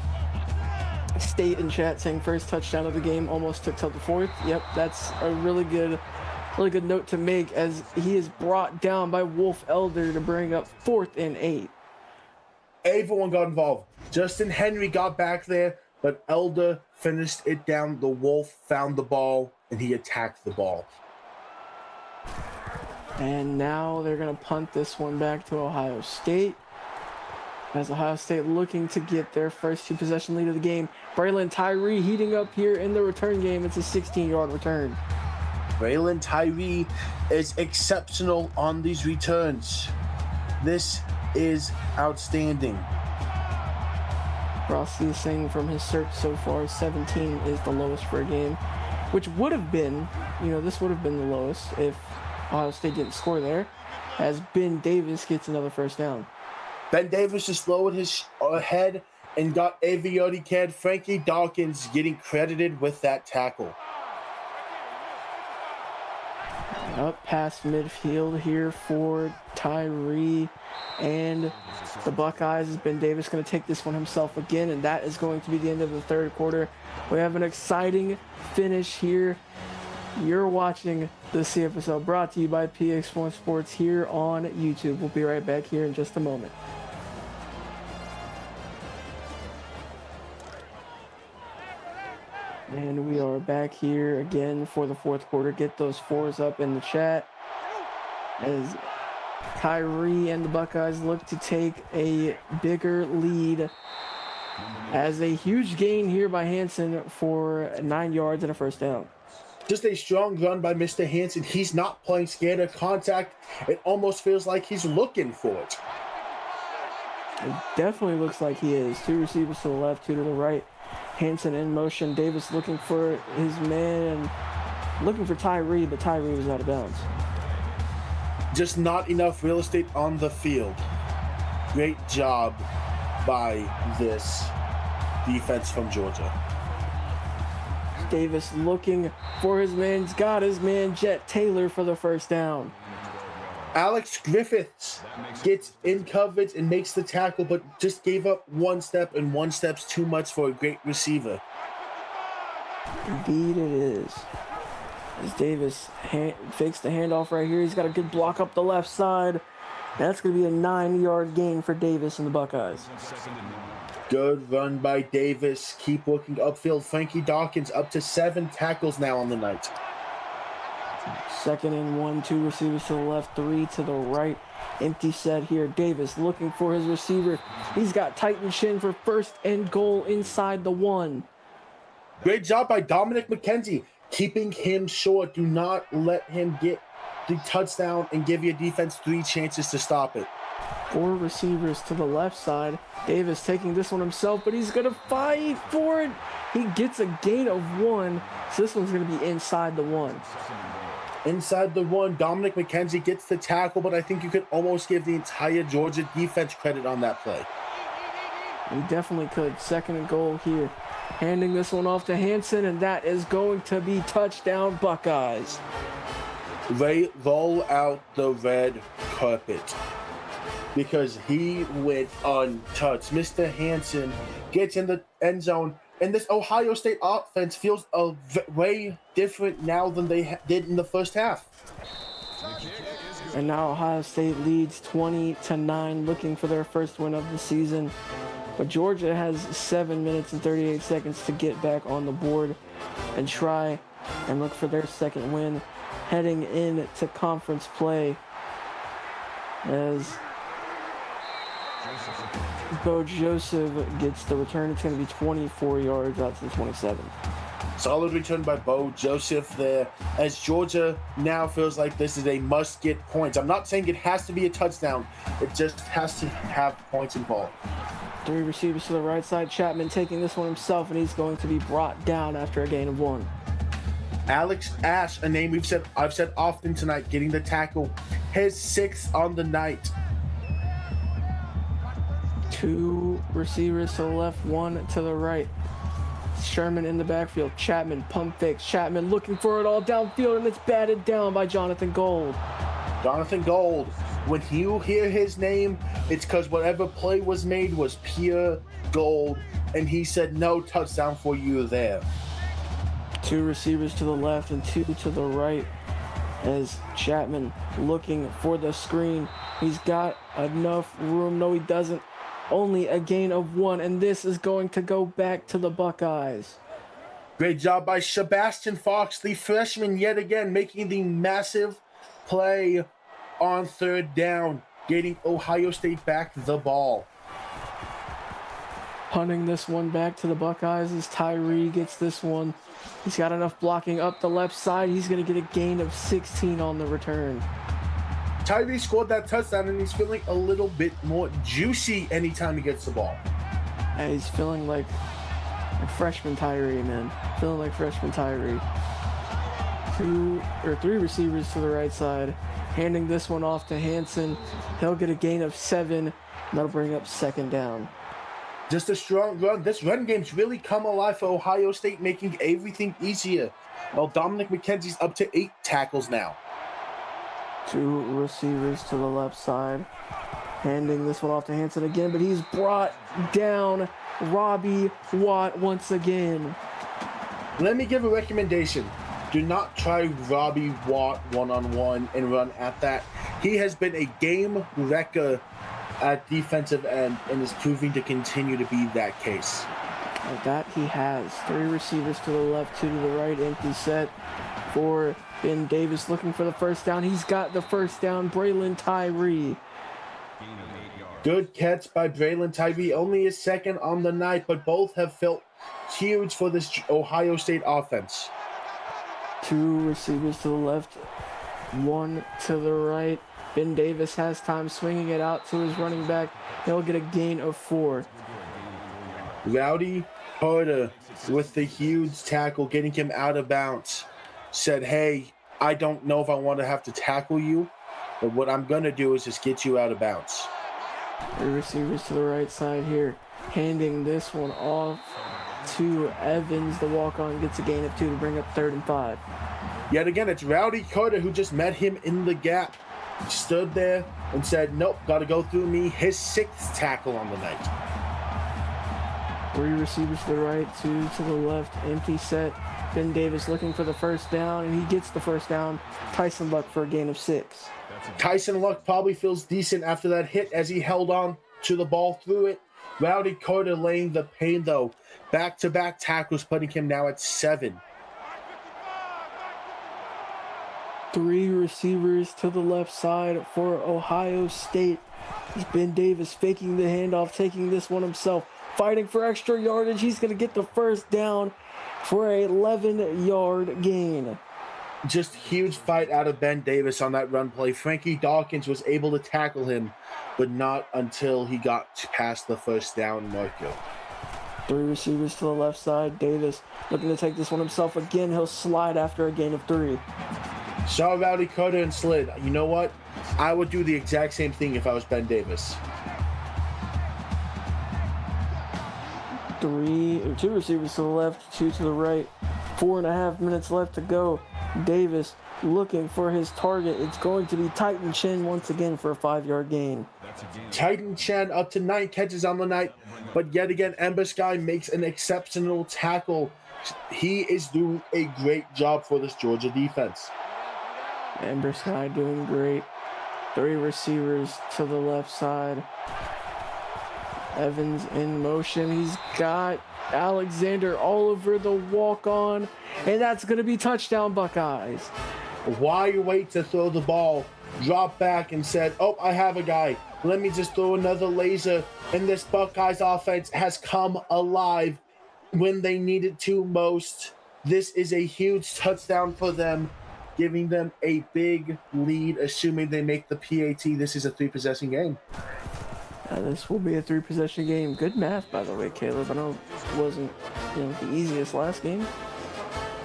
State in chat saying first touchdown of the game, almost took till the 4th. Yep, that's a really good note to make, as he is brought down by Wolf Elder to bring up 4th and 8. Everyone got involved. Justin Henry got back there, but Elder finished it down. The Wolf found the ball, and he attacked the ball. And now they're going to punt this one back to Ohio State, as Ohio State looking to get their first 2-possession lead of the game. Braylon Tyree heating up here in the return game. It's a 16-yard return. Braylon Tyree is exceptional on these returns. This is outstanding. Rossi is saying from his search so far, 17 is the lowest for a game, which would have been, this would have been the lowest if Ohio State didn't score there, as Ben Davis gets another first down. Ben Davis just lowered his head and got every yard he can. Frankie Dawkins getting credited with that tackle. Up past midfield here for Tyree and the Buckeyes. Ben Davis going to take this one himself again, and that is going to be the end of the 3rd quarter. We have an exciting finish here. You're watching the CFSL, brought to you by PX1 Sports here on YouTube. We'll be right back here in just a moment. And we are back here again for the 4th quarter. Get those 4s up in the chat, as Tyree and the Buckeyes look to take a bigger lead, as a huge gain here by Hansen for 9 yards and a first down. Just a strong run by Mr. Hansen. He's not playing scared of contact. It almost feels like he's looking for it. It definitely looks like he is. 2 receivers to the left, 2 to the right. Hansen in motion. Davis looking for his man, looking for Tyree, but Tyree was out of bounds. Just not enough real estate on the field. Great job by this defense from Georgia. Davis looking for his man. He's got his man, Jet Taylor, for the first down. Alex Griffiths gets in coverage and makes the tackle, but just gave up one step, and one step's too much for a great receiver. Indeed it is. As Davis fakes the handoff right here. He's got a good block up the left side. That's going to be a 9-yard gain for Davis and the Buckeyes. Good run by Davis. Keep looking upfield. Frankie Dawkins up to 7 tackles now on the night. 2nd and 1, 2 receivers to the left, 3 to the right. Empty set here. Davis looking for his receiver. He's got Titan Shin for 1st and goal inside the 1. Great job by Dominic McKenzie, keeping him short. Do not let him get the touchdown and give your defense 3 chances to stop it. 4 receivers to the left side. Davis taking this one himself, but he's going to fight for it. He gets a gain of 1, so this one's going to be inside the 1. Inside the 1, Dominic McKenzie gets the tackle, but I think you could almost give the entire Georgia defense credit on that play. You definitely could. 2nd and goal here. Handing this one off to Hansen, and that is going to be touchdown Buckeyes. They roll out the red carpet because he went untouched. Mr. Hansen gets in the end zone, and this Ohio State offense feels way different now than they did in the first half. And now Ohio State leads 20-9, looking for their first win of the season. But Georgia has 7 minutes and 38 seconds to get back on the board and try and look for their second win heading into conference play, as Bo Joseph gets the return. It's going to be 24 yards out to the 27. Solid return by Bo Joseph there, as Georgia now feels like this is a must-get points. I'm not saying it has to be a touchdown. It just has to have points involved. 3 receivers to the right side. Chapman taking this one himself, and he's going to be brought down after a gain of 1. Alex Ash, a name I've said often tonight, getting the tackle. His 6th on the night. 2 receivers to the left, 1 to the right. Sherman in the backfield. Chapman pump fakes. Chapman looking for it all downfield, and it's batted down by Jonathan Gold. Jonathan Gold. When you hear his name, it's because whatever play was made was pure gold, and he said no touchdown for you there. 2 receivers to the left and 2 to the right, as Chapman looking for the screen. He's got enough room. No, he doesn't. Only a gain of 1, and this is going to go back to the Buckeyes. Great job by Sebastian Fox, the freshman, yet again making the massive play on 3rd down, getting Ohio State back the ball. Punting this one back to the Buckeyes as Tyree gets this one. He's got enough blocking up the left side. He's going to get a gain of 16 on the return. Tyree scored that touchdown, and he's feeling a little bit more juicy anytime he gets the ball. And he's feeling like freshman Tyree, man. Feeling like freshman Tyree. 3 receivers to the right side. Handing this one off to Hansen. He'll get a gain of 7. That'll bring up 2nd down. Just a strong run. This run game's really come alive for Ohio State, making everything easier. Well, Dominic McKenzie's up to 8 tackles now. 2 receivers to the left side. Handing this one off to Hansen again, but he's brought down. Robbie Watt once again. Let me give a recommendation. Do not try Robbie Watt one-on-one and run at that. He has been a game wrecker at defensive end and is proving to continue to be that case. That he has. 3 receivers to the left, 2 to the right. Empty set for Ben Davis looking for the first down. He's got the first down. Braylon Tyree. Good catch by Braylon Tyree. Only his 2nd on the night, but both have felt huge for this Ohio State offense. 2 receivers to the left, 1 to the right. Ben Davis has time swinging it out to his running back. He'll get a gain of 4. Rowdy Carter with the huge tackle, getting him out of bounds. Said, hey, I don't know if I want to have to tackle you, but what I'm going to do is just get you out of bounds. 3 receivers to the right side here. Handing this one off to Evans. The walk-on gets a gain of 2 to bring up 3rd and 5. Yet again, it's Rowdy Carter who just met him in the gap. Stood there and said, nope, got to go through me. His 6th tackle on the night. 3 receivers to the right, 2 to the left. Empty set. Ben Davis looking for the first down, and he gets the first down. Tyson Luck for a gain of 6. Tyson Luck probably feels decent after that hit as he held on to the ball through it. Rowdy Carter laying the pain, though. Back-to-back tackles, putting him now at 7. 3 receivers to the left side for Ohio State. It's Ben Davis faking the handoff, taking this one himself, fighting for extra yardage. He's going to get the first down for an 11-yard gain. Just huge fight out of Ben Davis on that run play. Frankie Dawkins was able to tackle him, but not until he got past the first down marker. 3 receivers to the left side. Davis looking to take this one himself again. He'll slide after a gain of 3. Saw Rowdy Carter and slid. You know what? I would do the exact same thing if I was Ben Davis. 2 receivers to the left, 2 to the right. 4.5 minutes left to go. Davis looking for his target. It's going to be Titan Chen once again for a 5-yard gain. Titan Chen up to 9 catches on the night, but yet again, Ember Sky makes an exceptional tackle. He is doing a great job for this Georgia defense. Ember Sky doing great. 3 receivers to the left side. Evans in motion. He's got Alexander Oliver, the walk-on, and that's going to be touchdown Buckeyes. Why wait to throw the ball? Drop back and said, oh, I have a guy. Let me just throw another laser. And this Buckeyes offense has come alive when they needed to most. This is a huge touchdown for them, giving them a big lead, assuming they make the PAT. This is a 3-possession game. This will be a 3-possession game. Good math, by the way, Caleb. I know it wasn't, the easiest last game,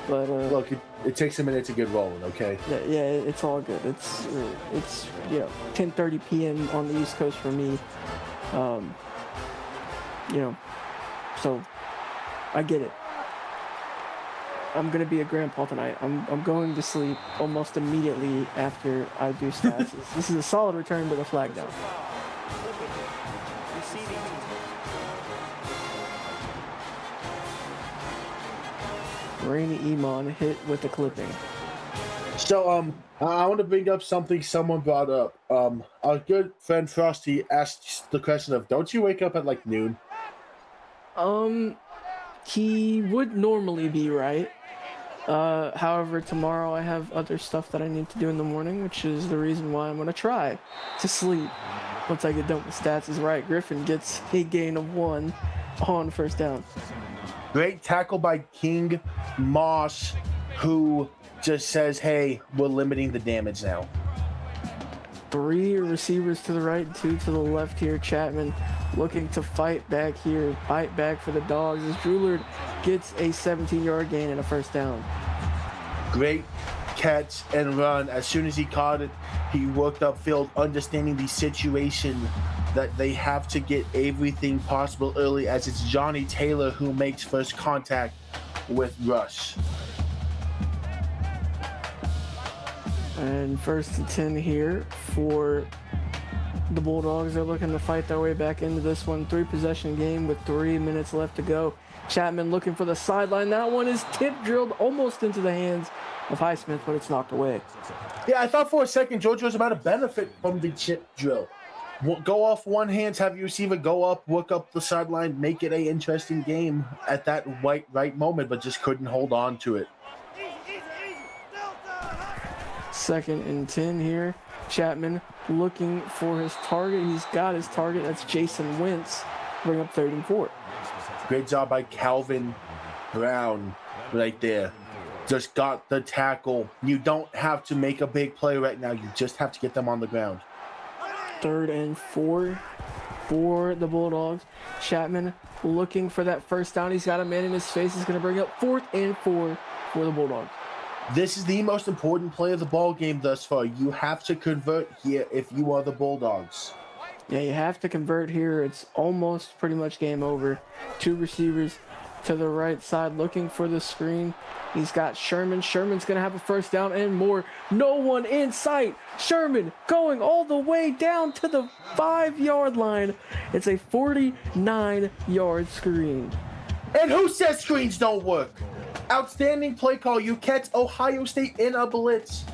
but look, it takes a minute to get rolling. Okay. Yeah, it's all good. It's 10:30 p.m. on the East Coast for me. So I get it. I'm gonna be a grandpa tonight. I'm going to sleep almost immediately after I do stats. This is a solid return to the flag down. Rainy Iman hit with the clipping. So I want to bring up something someone brought up. Our good friend Frosty asked the question of, don't you wake up at like noon? He would normally be right. However, tomorrow I have other stuff that I need to do in the morning, which is the reason why I'm going to try to sleep once I get done with stats. Is right. Griffin gets a gain of 1 on first down. Great tackle by King Moss, who just says, hey, we're limiting the damage now. 3 receivers to the right, 2 to the left here. Chapman looking to fight back here, fight back for the Dogs as Drulard gets a 17-yard gain and a first down. Great catch and run. As soon as he caught it, he worked upfield, understanding the situation that they have to get everything possible early, as it's Johnny Taylor who makes first contact with Rush. And 1st and 10 here for the Bulldogs. They're looking to fight their way back into this one. 3-possession game with 3 minutes left to go. Chapman looking for the sideline. That one is tip drilled almost into the hands of Highsmith, but it's knocked away. Yeah, I thought for a second Georgia was about to benefit from the chip drill. Go off one hand, have your receiver go up, work up the sideline, make it an interesting game at that right moment, but just couldn't hold on to it. 2nd and 10 here. Chapman looking for his target. He's got his target. That's Jason Wentz. Bring up 3rd and 4. Great job by Calvin Brown right there. Just got the tackle. You don't have to make a big play right now. You just have to get them on the ground. 3rd and 4 for the Bulldogs. Chapman looking for that first down. He's got a man in his face. He's going to bring up 4th and 4 for the Bulldogs. This is the most important play of the ball game thus far. You have to convert here if you are the Bulldogs. Yeah, you have to convert here. It's almost pretty much game over. 2 receivers to the right side looking for the screen. He's got Sherman. Sherman's going to have a first down and more. No one in sight. Sherman going all the way down to the 5-yard line. It's a 49-yard screen. And who says screens don't work? Outstanding play call. You catch Ohio State in a blitz,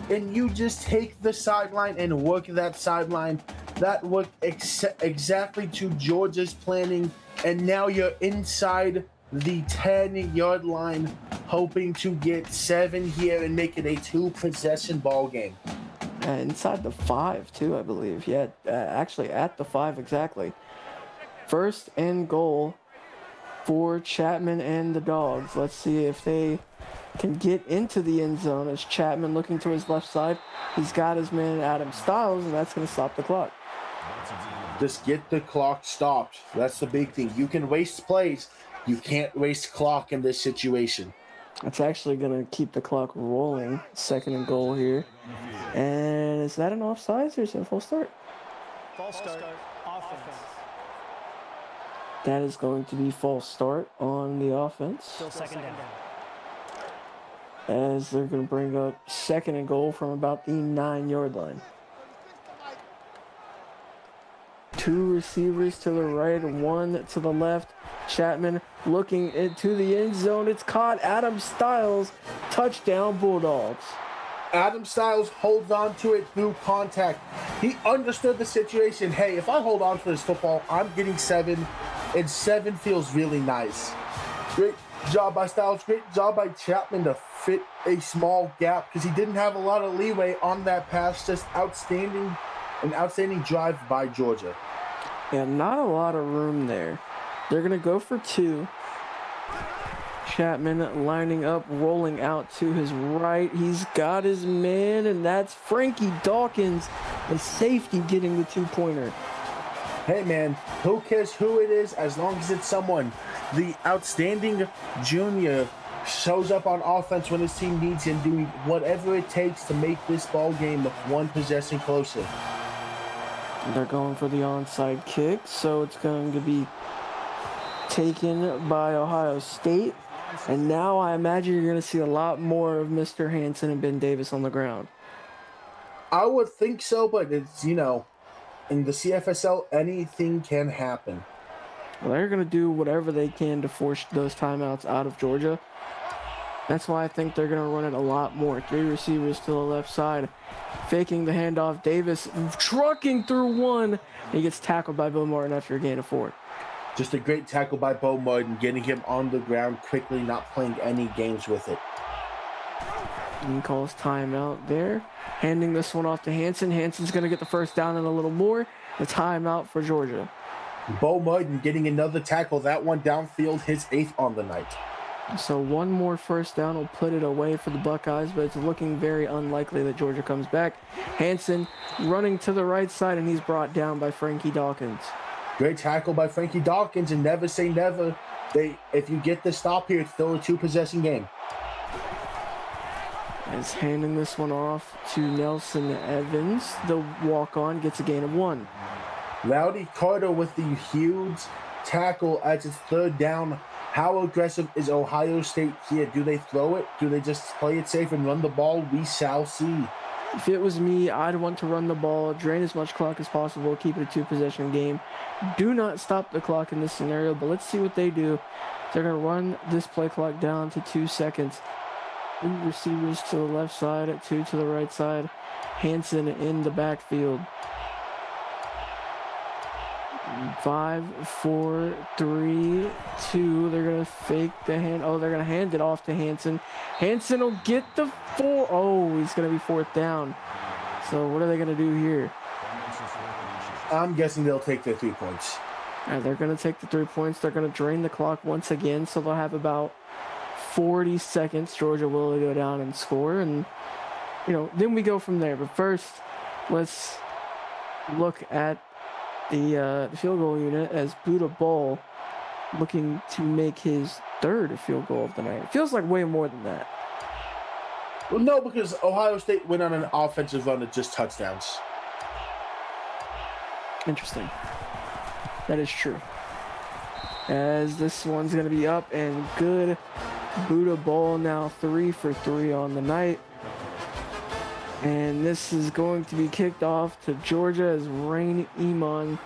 and you just take the sideline and work that sideline. That worked exactly to Georgia's planning, and now you're inside the 10-yard line, hoping to get 7 here and make it a 2-possession ball game. Inside the 5 too, I believe. Yeah, actually at the 5 exactly. First and goal for Chapman and the Dogs. Let's see if they can get into the end zone as Chapman looking to his left side. He's got his man Adam Styles, and that's going to stop the clock. Just get the clock stopped. That's the big thing. You can waste plays. You can't waste clock in this situation. That's actually going to keep the clock rolling. Second and goal here. And is that an offsides or is it a full start? False start. Offense. That is going to be false start on the offense. Still second down. As they're going to bring up second and goal from about the 9-yard line. 2 receivers to the right, 1 to the left. Chapman looking into the end zone. It's caught. Adam Styles, touchdown Bulldogs. Adam Styles holds on to it through contact. He understood the situation. Hey, if I hold on to this football, I'm getting 7, and 7 feels really nice. Great job by Styles. Great job by Chapman to fit a small gap because he didn't have a lot of leeway on that pass. Just outstanding, an outstanding drive by Georgia. Yeah, not a lot of room there. They're going to go for 2. Chapman lining up, rolling out to his right. He's got his man, and that's Frankie Dawkins, the safety, getting the 2-pointer. Hey, man, who cares who it is as long as it's someone. The outstanding junior shows up on offense when his team needs him, doing whatever it takes to make this ball game 1 possession closer. They're going for the onside kick, so it's going to be taken by Ohio State. And now I imagine you're going to see a lot more of Mr. Hansen and Ben Davis on the ground. I would think so, but it's, in the CFSL, anything can happen. Well, they're going to do whatever they can to force those timeouts out of Georgia. That's why I think they're going to run it a lot more. 3 receivers to the left side. Faking the handoff. Davis trucking through 1. He gets tackled by Bill Martin after a gain of 4. Just a great tackle by Bo Martin, getting him on the ground quickly, not playing any games with it. He calls timeout there. Handing this one off to Hansen. Hansen's going to get the first down and a little more. The timeout for Georgia. Bo Martin getting another tackle. That one downfield, his 8th on the night. So 1 more first down will put it away for the Buckeyes, but it's looking very unlikely that Georgia comes back. Hansen running to the right side, and he's brought down by Frankie Dawkins. Great tackle by Frankie Dawkins, and never say never. If you get the stop here, it's still a 2-possession game. As handing this one off to Nelson Evans, the walk-on gets a gain of 1. Rowdy Carter with the huge tackle as it's 3rd down. How aggressive is Ohio State here? Do they throw it? Do they just play it safe and run the ball? We shall see. If it was me, I'd want to run the ball, drain as much clock as possible, keep it a 2-possession game. Do not stop the clock in this scenario, but let's see what they do. They're going to run this play clock down to 2 seconds. 3 receivers to the left side, 2 to the right side. Hansen in the backfield. 5, 4, 3, 2. They're going to fake the hand. Oh, they're going to hand it off to Hansen. Hansen will get the 4. Oh, he's going to be 4th down. So what are they going to do here? I'm guessing they'll take their 3 points. They're going to take the 3 points. They're going to drain the clock once again. So they'll have about 40 seconds. Georgia will go down and score. And, then we go from there. But first, let's look at the field goal unit as Buddha Ball looking to make his 3rd field goal of the night. It feels like way more than that. Well, no, because Ohio State went on an offensive run of just touchdowns. Interesting. That is true. as this one's going to be up and good. Buddha ball now 3 for 3 on the night. And this is going to be kicked off to Georgia as Rain Iman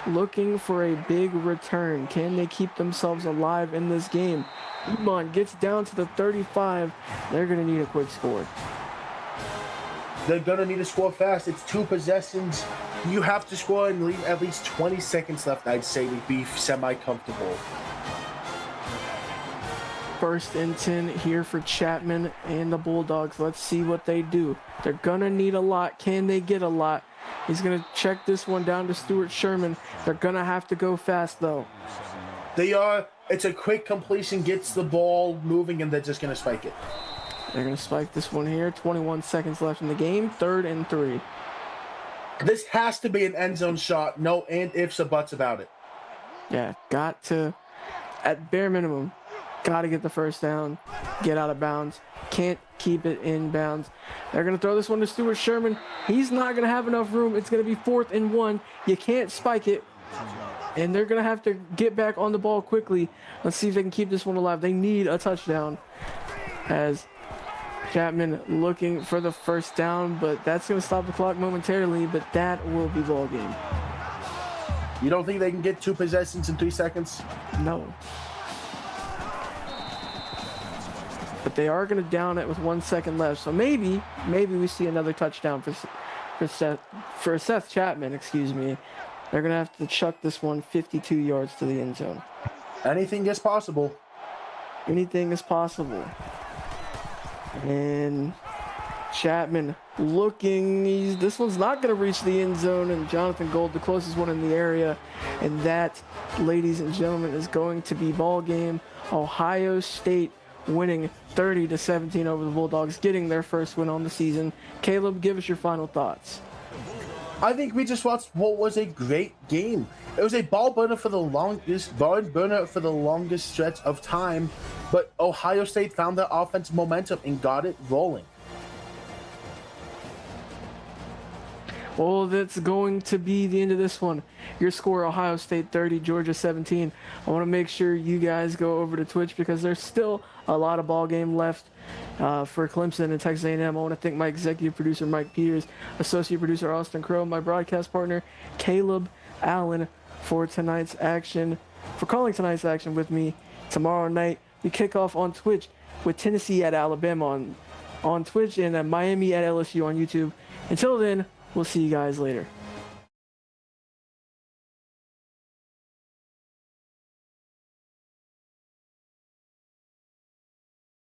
looking for a big return. Can they keep themselves alive in this game? Iman gets down to the 35. They're going to need a quick score. They're going to need to score fast. It's 2 possessions. You have to score and leave at least 20 seconds left, I'd say, to be semi-comfortable. 1st and 10 here for Chapman and the Bulldogs. Let's see what they do. They're going to need a lot. Can they get a lot? He's going to check this one down to Stuart Sherman. They're going to have to go fast, though. They are. It's a quick completion, gets the ball moving, and they're just going to spike it. They're going to spike this one here. 21 seconds left in the game. 3rd and 3. This has to be an end zone shot. No and ifs or buts about it. Yeah, got to, at bare minimum, got to get the first down, get out of bounds. Can't keep it in bounds. They're going to throw this one to Stuart Sherman. He's not going to have enough room. It's going to be 4th and 1. You can't spike it. And they're going to have to get back on the ball quickly. Let's see if they can keep this one alive. They need a touchdown as Chapman looking for the first down, but that's going to stop the clock momentarily, but that will be ball game. You don't think they can get 2 possessions in 3 seconds? No. But they are going to down it with 1 second left. So maybe we see another touchdown for Seth Chapman, excuse me. They're going to have to chuck this one 52 yards to the end zone. Anything is possible. Anything is possible. And Chapman looking, this one's not going to reach the end zone, and Jonathan Gold, the closest one in the area. And that, ladies and gentlemen, is going to be ball game. Ohio State winning 30-17 over the Bulldogs, getting their first win on the season. Caleb, give us your final thoughts. I think we just watched what was a great game. It was a barn burner for the longest stretch of time, but Ohio State found their offensive momentum and got it rolling. Well, that's going to be the end of this one. Your score, Ohio State 30, Georgia 17. I want to make sure you guys go over to Twitch because there's still a lot of ball game left for Clemson and Texas A&M. I want to thank my executive producer, Mike Peters, associate producer, Austin Crow, my broadcast partner, Caleb Allen, for tonight's action, for calling tonight's action with me. Tomorrow night, we kick off on Twitch with Tennessee at Alabama on Twitch and Miami at LSU on YouTube. Until then, we'll see you guys later.